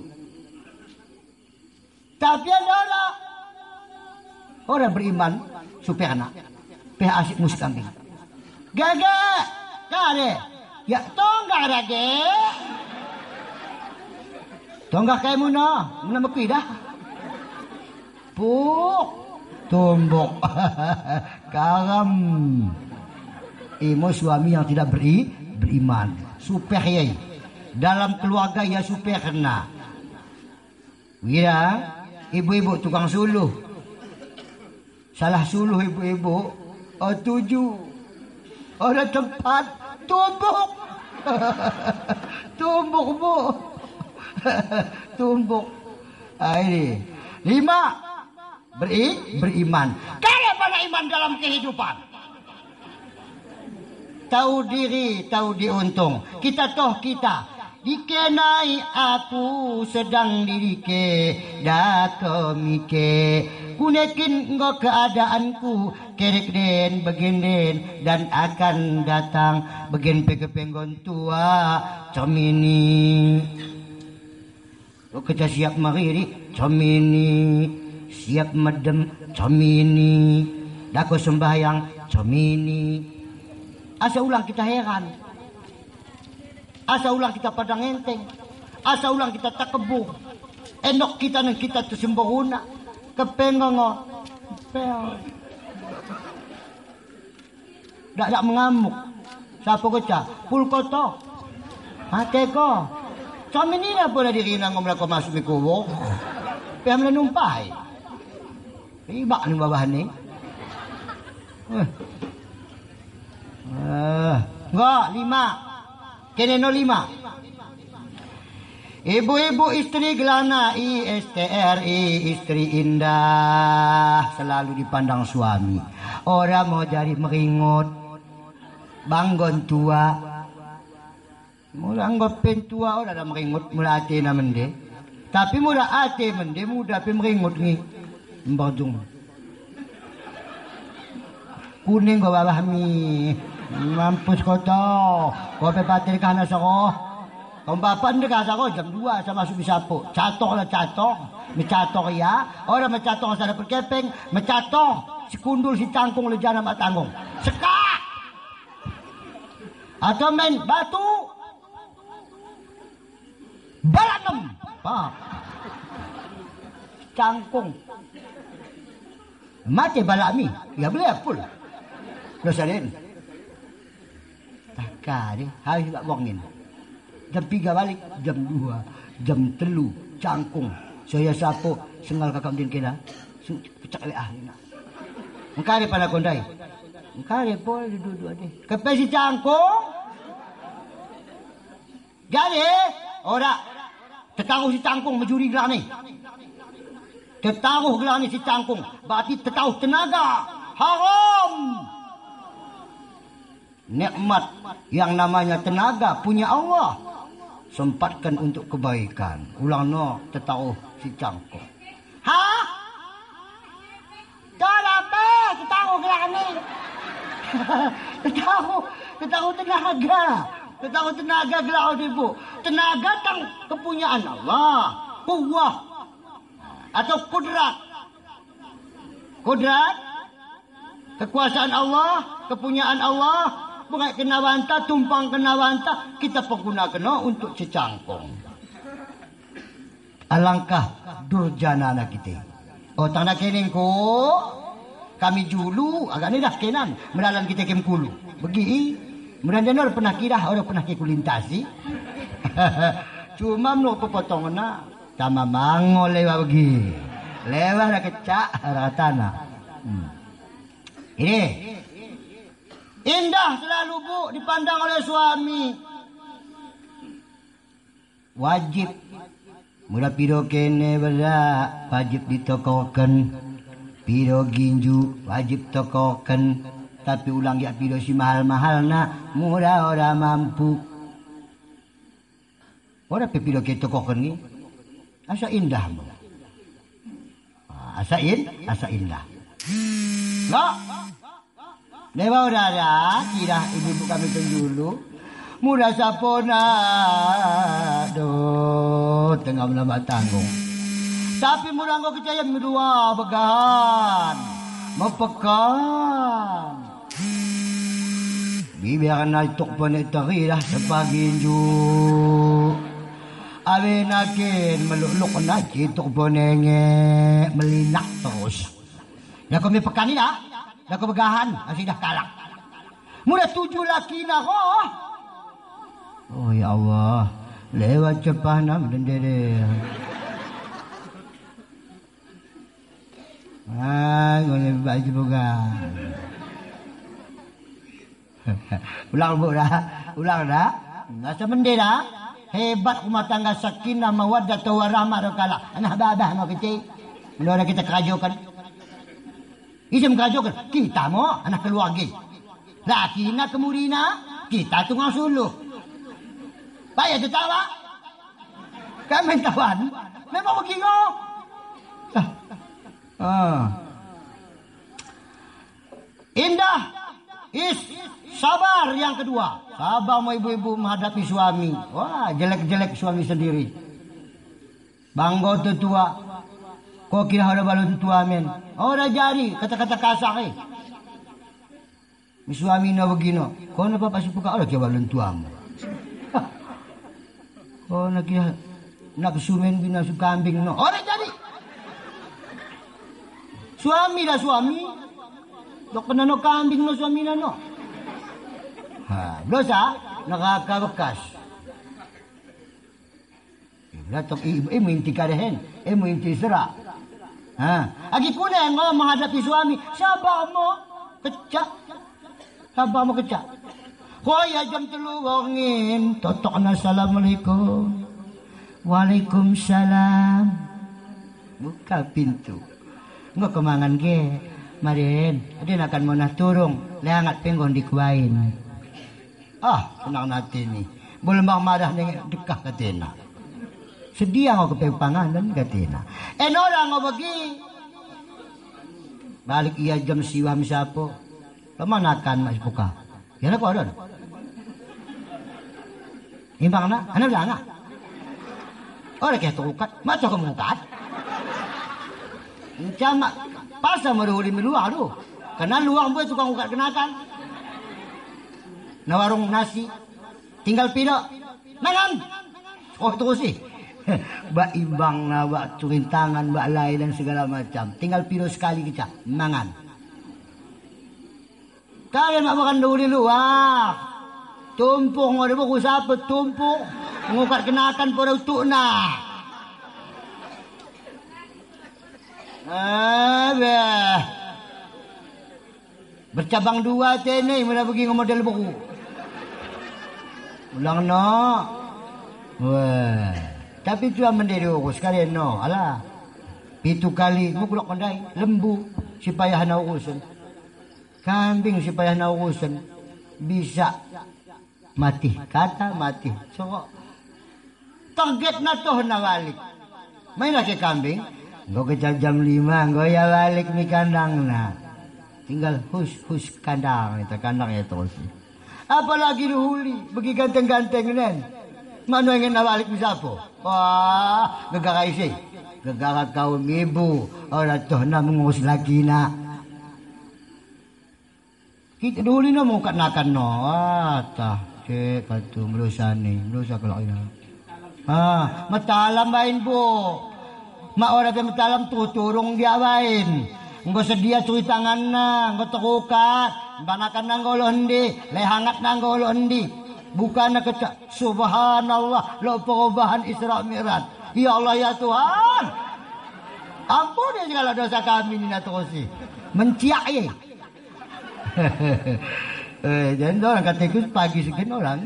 Tapi ada orang beriman, supaya anak, asik musik kambing. Gagak, kare, ya tonggak rage. Tonggak kayak muna mekidah. Puk, tumbuk, karam. Imo suami yang tidak beriman. Supaya ya, dalam keluarga ya supaya kena. Ya, ibu-ibu tukang suluh. Salah suluh ibu-ibu. 7. Ada tempat tumbuk. Tumbuk bu. Tumbuk. Ini 5. Beriman. Kaya pada iman dalam kehidupan. Tahu diri, tahu diuntung. Kita. Dikenai aku sedang dirike. Dato mike. Kunekin engkau keadaanku. Kerek den, begen den. Dan akan datang. Begen penggon tua. Comini. Kita siap mariri. Comini. Siap medem. Comini. Dako sembahyang. Comini. Asa ulang kita heran. Asa ulang kita padang enteng. Asa ulang kita tak kebuh. Enok kita dan kita tersembahuna. Kepengongo. Tak mengamuk. Siapa kecah? Pulkoto. Hateko. Kami ni lah pula diri nang ngomong ko masuk mikuwo. Piham na numpay. Iba ni babahan ni. Enggak, 5. Keneno 5. Ibu-ibu istri gelana, ISTRI, istri indah, selalu dipandang suami. Orang mau jadi meringut, banggon tua. Mula anggapin tua orang dah meringut, mula hati na mende. Tapi mula hati mende, muda pi meringut ni. Mbajung. Kuning ko babah mi. Mampus kau tau. Kau pepatir kanas ako. Kau bapak ni kasi ako. Jam 2 sa masuk bisapo. Catok lah catok. Mecatok ya. Orang mecatok sa dapat kepeng. Mecatok. Si kundul si cangkung lejana matanggung. Sekak. Atau main batu. Balanem. Pak. Cangkung. Mati balami. Ya boleh full. Dosa din. Takari, harus tak buangin. Jam 3 balik, jam 2, jam 3, cangkung. Saya sapo, sengal kakak din kena. Pecak le ahli nak. Engkari pada kondai. Engkari boleh duduk ni. Kepesi cangkung. Jadi, ora tetaruh si cangkung mencuri gelang ni. Tetaruh gelang ni si cangkung. Berarti tetaruh tenaga. Haram. Nikmat yang namanya tenaga punya Allah. Sempatkan untuk kebaikan. Ulang no tetaruh si cangkung. Ha? Dah apa? Tetaruh gelang ni. Tetaruh tenaga. Tetaruh tenaga gelang ni bu. Tenaga tang kepunyaan Allah. Kuwah. Atau kudrat. Kudrat. Kekuasaan Allah. Kepunyaan Allah. Bukan kena wanta, tumpang kena wanta, kita pergunakan untuk secangkung. Alangkah durjana nak kita. Oh, tak nak kening ko. Kami julu, agak ni dah kenan. Melalan kita kem kulu. Begi, mudah-mudahan orang pernah kira, orang pernah kulintasi. Cuma menurut potong na, sama mango lewat begi. Lewat dah kecak, rata na. Ini. Indah selalu bu dipandang oleh suami. Wajib. Mula piro kene berak. Wajib ditokokan. Piro ginju. Wajib tokokan. Tapi ulang ya piro si mahal-mahal na. Murah orang mampu. Orang piro kita tokokan ni. Asa indah. Asa indah. Lo. Dewa udah ada, kira ibu kami dulu. Mudah sapona, do tengah menambah tanggung. Tapi murah kau kecaya medua begahan, mepekan. Biarkan naik panik teri lah sepagi ju. Awe nakin meluk-luk nak tok bonenge melinak terus. Ya kau mepekan ni dah. Dah kau begahan, masih dah kalah. Mudah 7 laki nak kau. Oh ya Allah, lewat cepat nam dendere. Kau ni baju begahan. Ulang dah. Nasa bendera. Hebat rumah tangga sakinah mawaddah warahmah rakalah. Anak babah mau kecil. Mula kita kerajukan. Isem kerajukan. Kita mau anak keluarga. Laki nak kemurina, kita tunggang suluh. Bayar tertawa. Kami tawan. Memang begitu. Indah. Sabar yang kedua. Sabar mau ibu-ibu menghadapi suami. Wah, jelek-jelek suami sendiri. Banggo tua. Kau kira ada balon tua men. Ora jari kata-kata kasar eh. Suami na begino. Kau nak pasti buka orang kira balon tuamu. Kau nak kira nak sumen bina su kambing no. Ora jadi. Suami dah suami. Dok kena no kambing no suami na no. Dosa nakakabekas. Latok mo inti karahen, mo inti sera. Agi kunen mo menghadapi suami, sabar mo kecak. Sabar mo kecak. Koya jam 3 wangin, totok na assalamualaikum. Waalaikumsalam. Buka pintu. Engko kemangan ge. Marin, adin akan mau nah turung, lehangat penggon dikuain. Senang nanti ni. Boleh marah dengan dekah katina. Sedia ngau kepepanganan katina. Orang ngau bagi. Balik ia jam siwam siapa. Lemanakan mas buka. Ya nak ada. Imbang nak, anak jangan. Orang kaya tukat, macam kamu tukat. Cuma pasal meruhuli meluar tu. Karena luang buat tukang ukat kenakan. Na warung nasi tinggal piro mangan terus sih mbak imbang na mbak turin tangan mbak lain dan segala macam tinggal piro sekali kita mangan kalian nak makan dulu di luar tumpuk ada buku siapa tumpuk mengukat kenakan pada utuk na bercabang 2 tene mana pergi model buku ulang no. Wah. Tapi cuma mendiri urus kalian no. Alah. 7 kali mukulok kandai lembu si payah na urusan. Kambing si payah na urusan. Bisa mati kata mati. So target na toh na balik. Main lagi kambing. Go ke jam 5 go ya balik mi kandang na. Tinggal hus kandang itu kandang itu sih. Apalagi dihuli, bagi ganteng-ganteng nen. Mana ingin nawalik misapo? Wah, gegara isi. Gegara kaum ibu. Orang tuh na mengus lagi na. Kita dihuli na mau nakan no. Tah, cek patu melusa ni. Melusa kalau ina. Matalam bain bu. Mak orang yang matalam tu turung dia bain. Engko sedia cuci tangan na, engko terukat. Banakan nang golondi, lehangat nang golondi. Bukan nak kecak. Subhanallah, lo perubahan Isra Mi'raj. Ya Allah ya Tuhan. Ampun segala dosa kami ni nak terusi. Menciak ye. Jadi orang kata pagi sekian orang.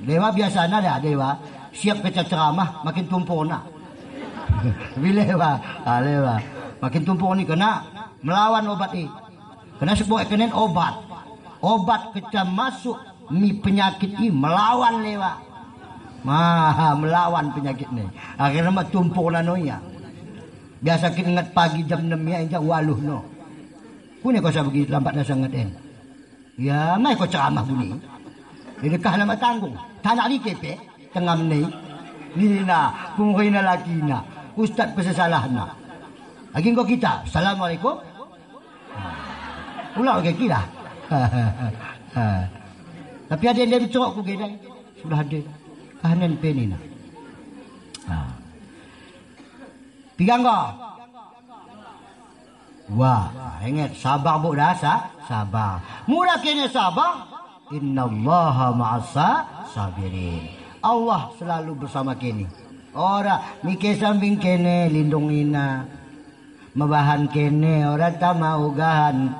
Dewa biasa ada dewa. Siap kecak ceramah, makin tumpuk nak. Bila dewa, makin tumpuk ni kena melawan obat ni. Kena sebuah kenen obat. Obat kecam masuk ni penyakit ni melawan lewa. Melawan penyakit ni. Akhirnya mak tumpuk na no ya. Biasa kita ingat pagi jam 6 ya injak waluh no. Kune kau sa begitu lambat na sangat en. Ya, mai kau ceramah buni. Di dekat nama tanggung. Tanah ni kepe, tengah ni. Ni na, kumuri na lagi na. Ustaz pesesalah na. Lagi kau kita, Assalamualaikum. Ulang ke kira. Tapi ada yang dia bercerok ku kira. Sudah ada. Kahanan penina. Pegang kau. Wah, ingat sabar bu dah sabar. Mula kena sabar. Innallaha ma'asa sabirin. Allah selalu bersama kini. Ora mikir samping kene lindungina. Mabahan kene ora ta maugahan.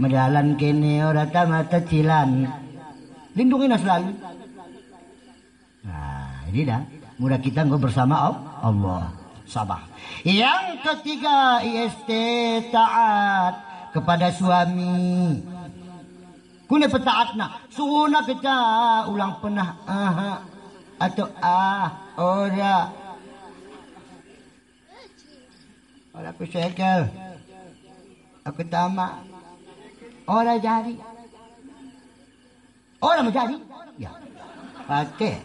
Medalan kene ora ta matecilan. Lindungina selalu. Nah, ini dah. Mula kita nggo bersama Allah. Sabar. Yang ketiga IST taat kepada suami. Kune petaatna. Suuna kita ulang pernah atau ora. Ora aku sekel. Aku tamak. Ora jadi. Ora menjadi. Ya. Pate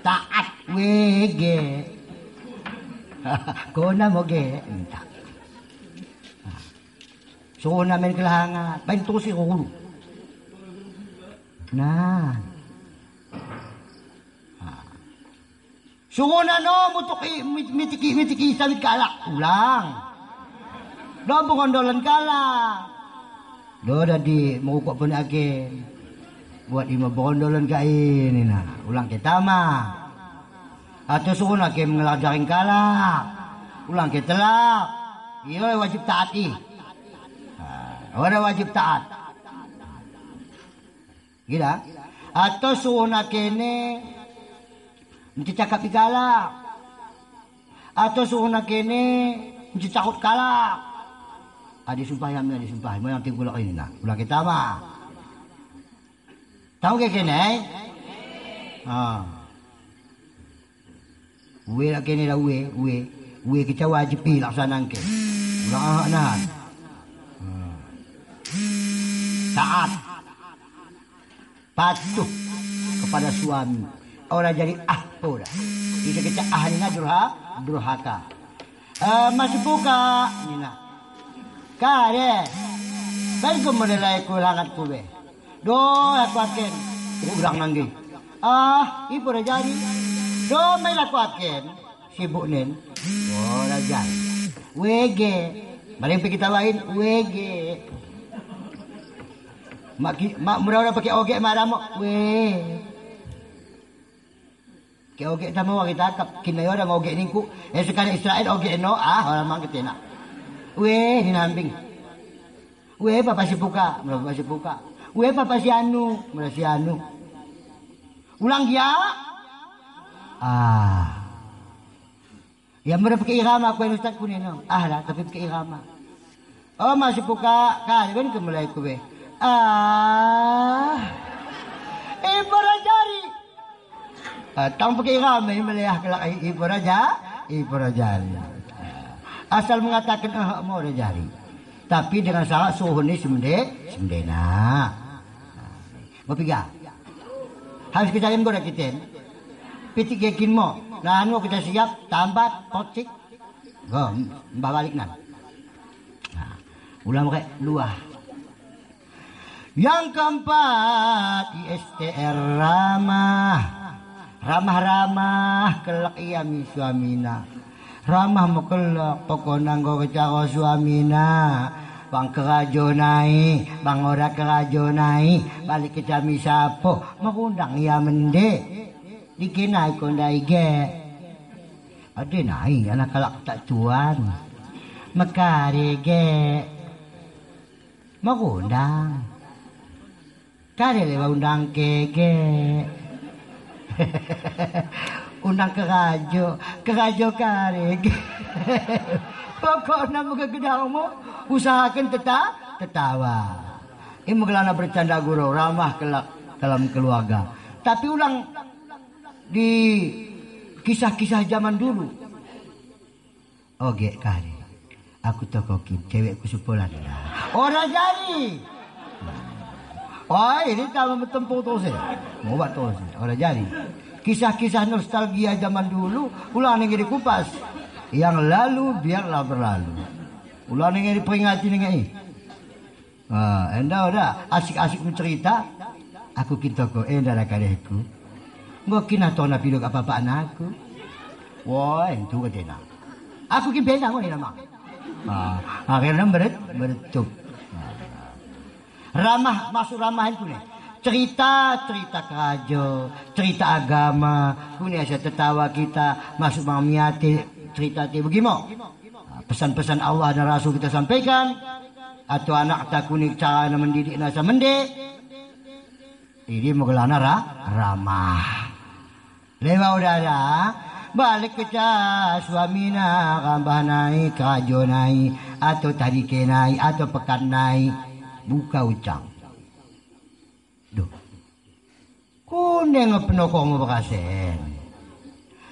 taat wege. Kona mo ge minta. So namin kailangan painto si ulo. Nah. So na no mutuki mitiki sabit kalak ulang. Do bondolan kalak. Do dadi mau kok pun ake. Buat ima bondolan kain ini nah. Ulang kita mah. Atau suruh nak ngelajarin kalak. Ulang ke telak. Ia wajib taati. Orang wajib taat. Gila. Atau suruh nak kene mencakap kalak. Atau suruh nak kene mencakut kalak. Adi sumpah yang adi sumpah. Mau yang tinggal ini nah. Ulang kita mah. Tahu ke kene? Uwe nak kene dah uwe kita wajib pi laksanaan ke. Ulang nah. Taat. Patuh kepada suami. Orang jadi ora. Kita kita ahlina durhaka. Masih buka nina. Kare. Baik kemudian aku langat kube. Do aku akan urang nanggi. Ibu dah jadi. Do may lakuakin, sibuk nin. Oh, rajan. Wege. Maling pikitawain, wege. Mak murah pakai oge marah mo. Ke oge tama wa kita kap kinayo da oge ningku. Sekali Israel oge no orang mang ketina. Hinambing. Papa si buka, papa si buka. Papa si anu, si anu. Ulang dia. Ya mura pakai irama ko yung ustad ko nino. Lah, tapi pakai irama. Masih buka kan kemulai ko be. Ibarajari. Tang pakai irama malaya kelak ibarajari. Asal mengatakan mau rajari. Tapi dengan salah suhu ni semdena. Mapiga. Harus kita yang goda kita. Pitik yakin mo. Nah, kita siap tambat pocik. Balik nan. Ulang kayak luah. Yang keempat ISTR ramah. Ramah kelak iyami suamina. Ramah mo kelak pokok nanggo kecako suamina. Bang kerajo nai, bang ora kerajo nai, balik ke jami sapo, mengundang ya mende. Dikinai kondai ge. Ada nai anak kalak tak tuan. Mekare ge. Mengundang. Kare lewa undang ke. Undang kerajo kare ge. Pokoknya muka gedangmu usahakan tetawa. Ini gelana bercanda guru ramah kelak dalam keluarga. Tapi ulang di kisah-kisah zaman dulu. Oke kali. Aku tokokin cewekku sepolan. Orang jadi. Oh, ini kalau bertempur terus ya. Mau buat terus. Orang jadi. Kisah-kisah nostalgia zaman dulu ulang yang dikupas. Yang lalu biarlah berlalu. Ulang yang diperingati dengan ini. Enda udah asik-asik mencerita. Aku kita ko enda dah kadehku. Ngok kina tona pilok apa-apa anakku. Wah, itu katanya. Aku kin beda ko ni nama. Akhirnya beretuk. Ramah masuk ramahan ku ni. Cerita kerajo, cerita agama, punya saya tertawa kita masuk mamiati cerita ti begimo. Pesan-pesan Allah dan Rasul kita sampaikan atau anak tak kuning cara mendidik nasa mendik. Ini mengelana ramah. Lewa udara balik ke suamina kambah naik, kerajo naik, atau tarike naik, atau pekan naik, buka ucang. Duh. Kuning penokong mo bakasen.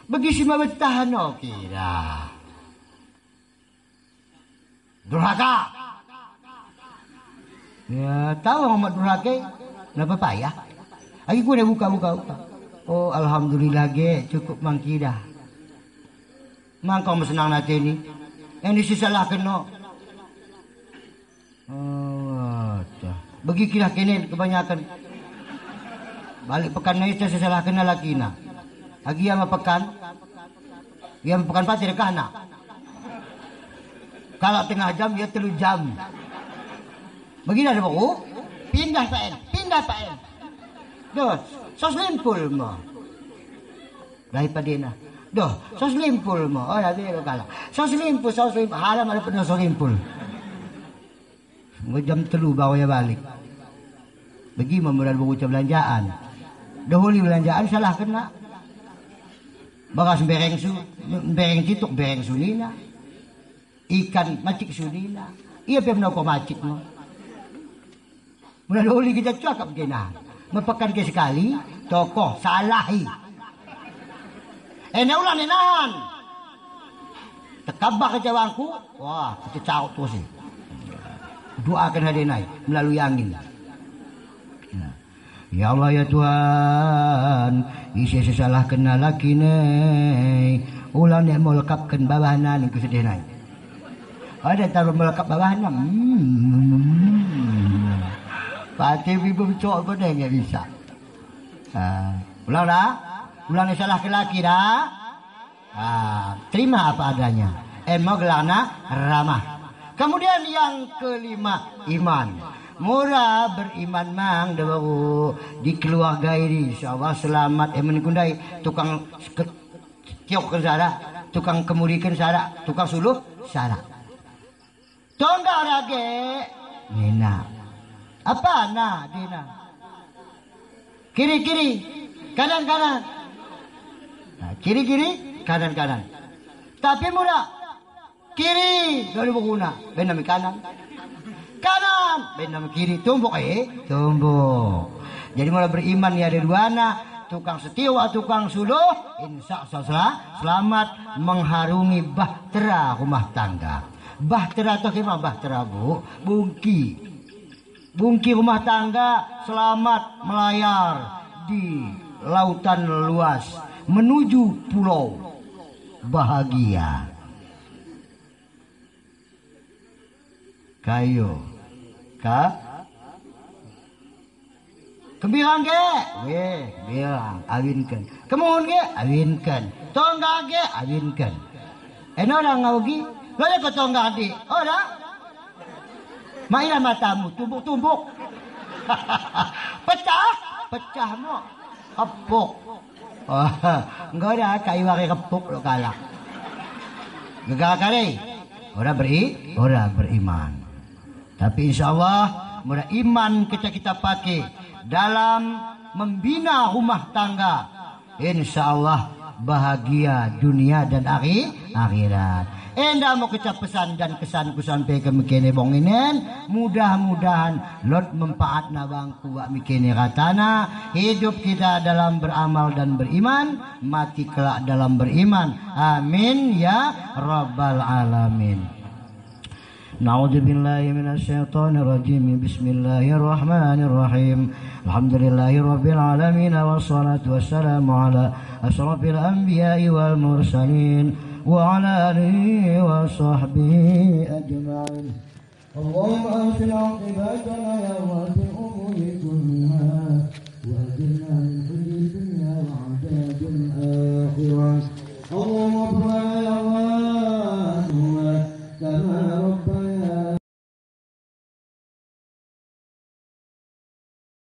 Bagi si mabetahan o kira. Durhaka. Ya, tahu ang durhaka. Napapaya. Lagi ko na buka. Oh, alhamdulillah ge, cukup mangkida. Mangkong masenang natin ni. Yang disisalahkan no. Oh, bagi kira kini kebanyakan. Balik pekan na isa sasalahkan na laki na. Agi yang pekan. Yang pekan pati dekah na. Kalau tengah jam, dia 3 jam. Begini ada buku. Pindah paen. Duh, sos limpul mo. Daripada na. Duh, sos limpul mo. Oh, nanti lo kalah. Sos limpul. Halam ada penuh sos limpul. Jam 3 bawa ya balik. Bagi memudar buku belanjaan. Dahulu belanjaan salah kena. Bagas bereng cituk, bereng sunina. Ikan macik sunina. Iya pemno ko macik mo. Mula dahulu kita cakap kena. Mepekan ke sekali, tokoh salahi. Naulan enahan. Tekabah kecewangku. Wah, kita cauk tu sih. Doakan hari naik melalui angin. Ya Allah ya Tuhan, isi sesalah kena laki nih. Ulang yang melekapkan bawahna ni kesedih naik. Ada taruh melekap bawahna. Pati ibu cok pun enggak bisa. Ulang dah. Ulang yang salah ke laki dah. Terima apa adanya. Mau gelana ramah. Kemudian yang kelima, iman. Murah beriman mang dawu di keluarga ini insyaallah selamat menikundai tukang kiok sara, tukang kemudikan sara, tukang suluh sara. Tongga rage nina. Apa nah dina? Kiri kanan. Kiri kanan. Tapi murah kiri dari bukuna benami kanan benam kiri tumbuk jadi mulai beriman ya ada duana tukang setiwa tukang suluh insya Allah selamat mengharungi bahtera rumah tangga. Bahtera atau gimana bahtera bu bungki rumah tangga selamat melayar di lautan luas menuju pulau bahagia. Kayo Kembirang ke? Bilang awinkan. Kemuhun ke? Awinkan. Tongga ke? Awinkan. Orang ngaugi? Lo ya ke tongga di? Orang? Mainlah matamu, tumbuk. Pecah mo. Kepuk. Enggak ada kayu wari kepuk lo kalak. Gagal kali. Orang beriman. Tapi insya Allah mudah iman kita pakai dalam membina rumah tangga. Insya Allah bahagia dunia dan akhirat. Enda mau kecap pesan dan kesanku sampai ke mikene bonginen. Mudah-mudahan lot mempaat nabangku wak mikene katana. Hidup kita dalam beramal dan beriman. Mati kelak dalam beriman. Amin ya Rabbal Alamin. نعوذ بالله من الشيطان الرجيم بسم الله الرحمن الرحيم الحمد لله رب العالمين والصلاة والسلام على أشرف الأنبياء والمرسلين وعلى آله وصحبه أجمعين اللهم أحسن عاقبتنا يا رب الأمور كلها وأجرنا من خزي الدنيا وعذاب الآخرة اللهم اغفر لنا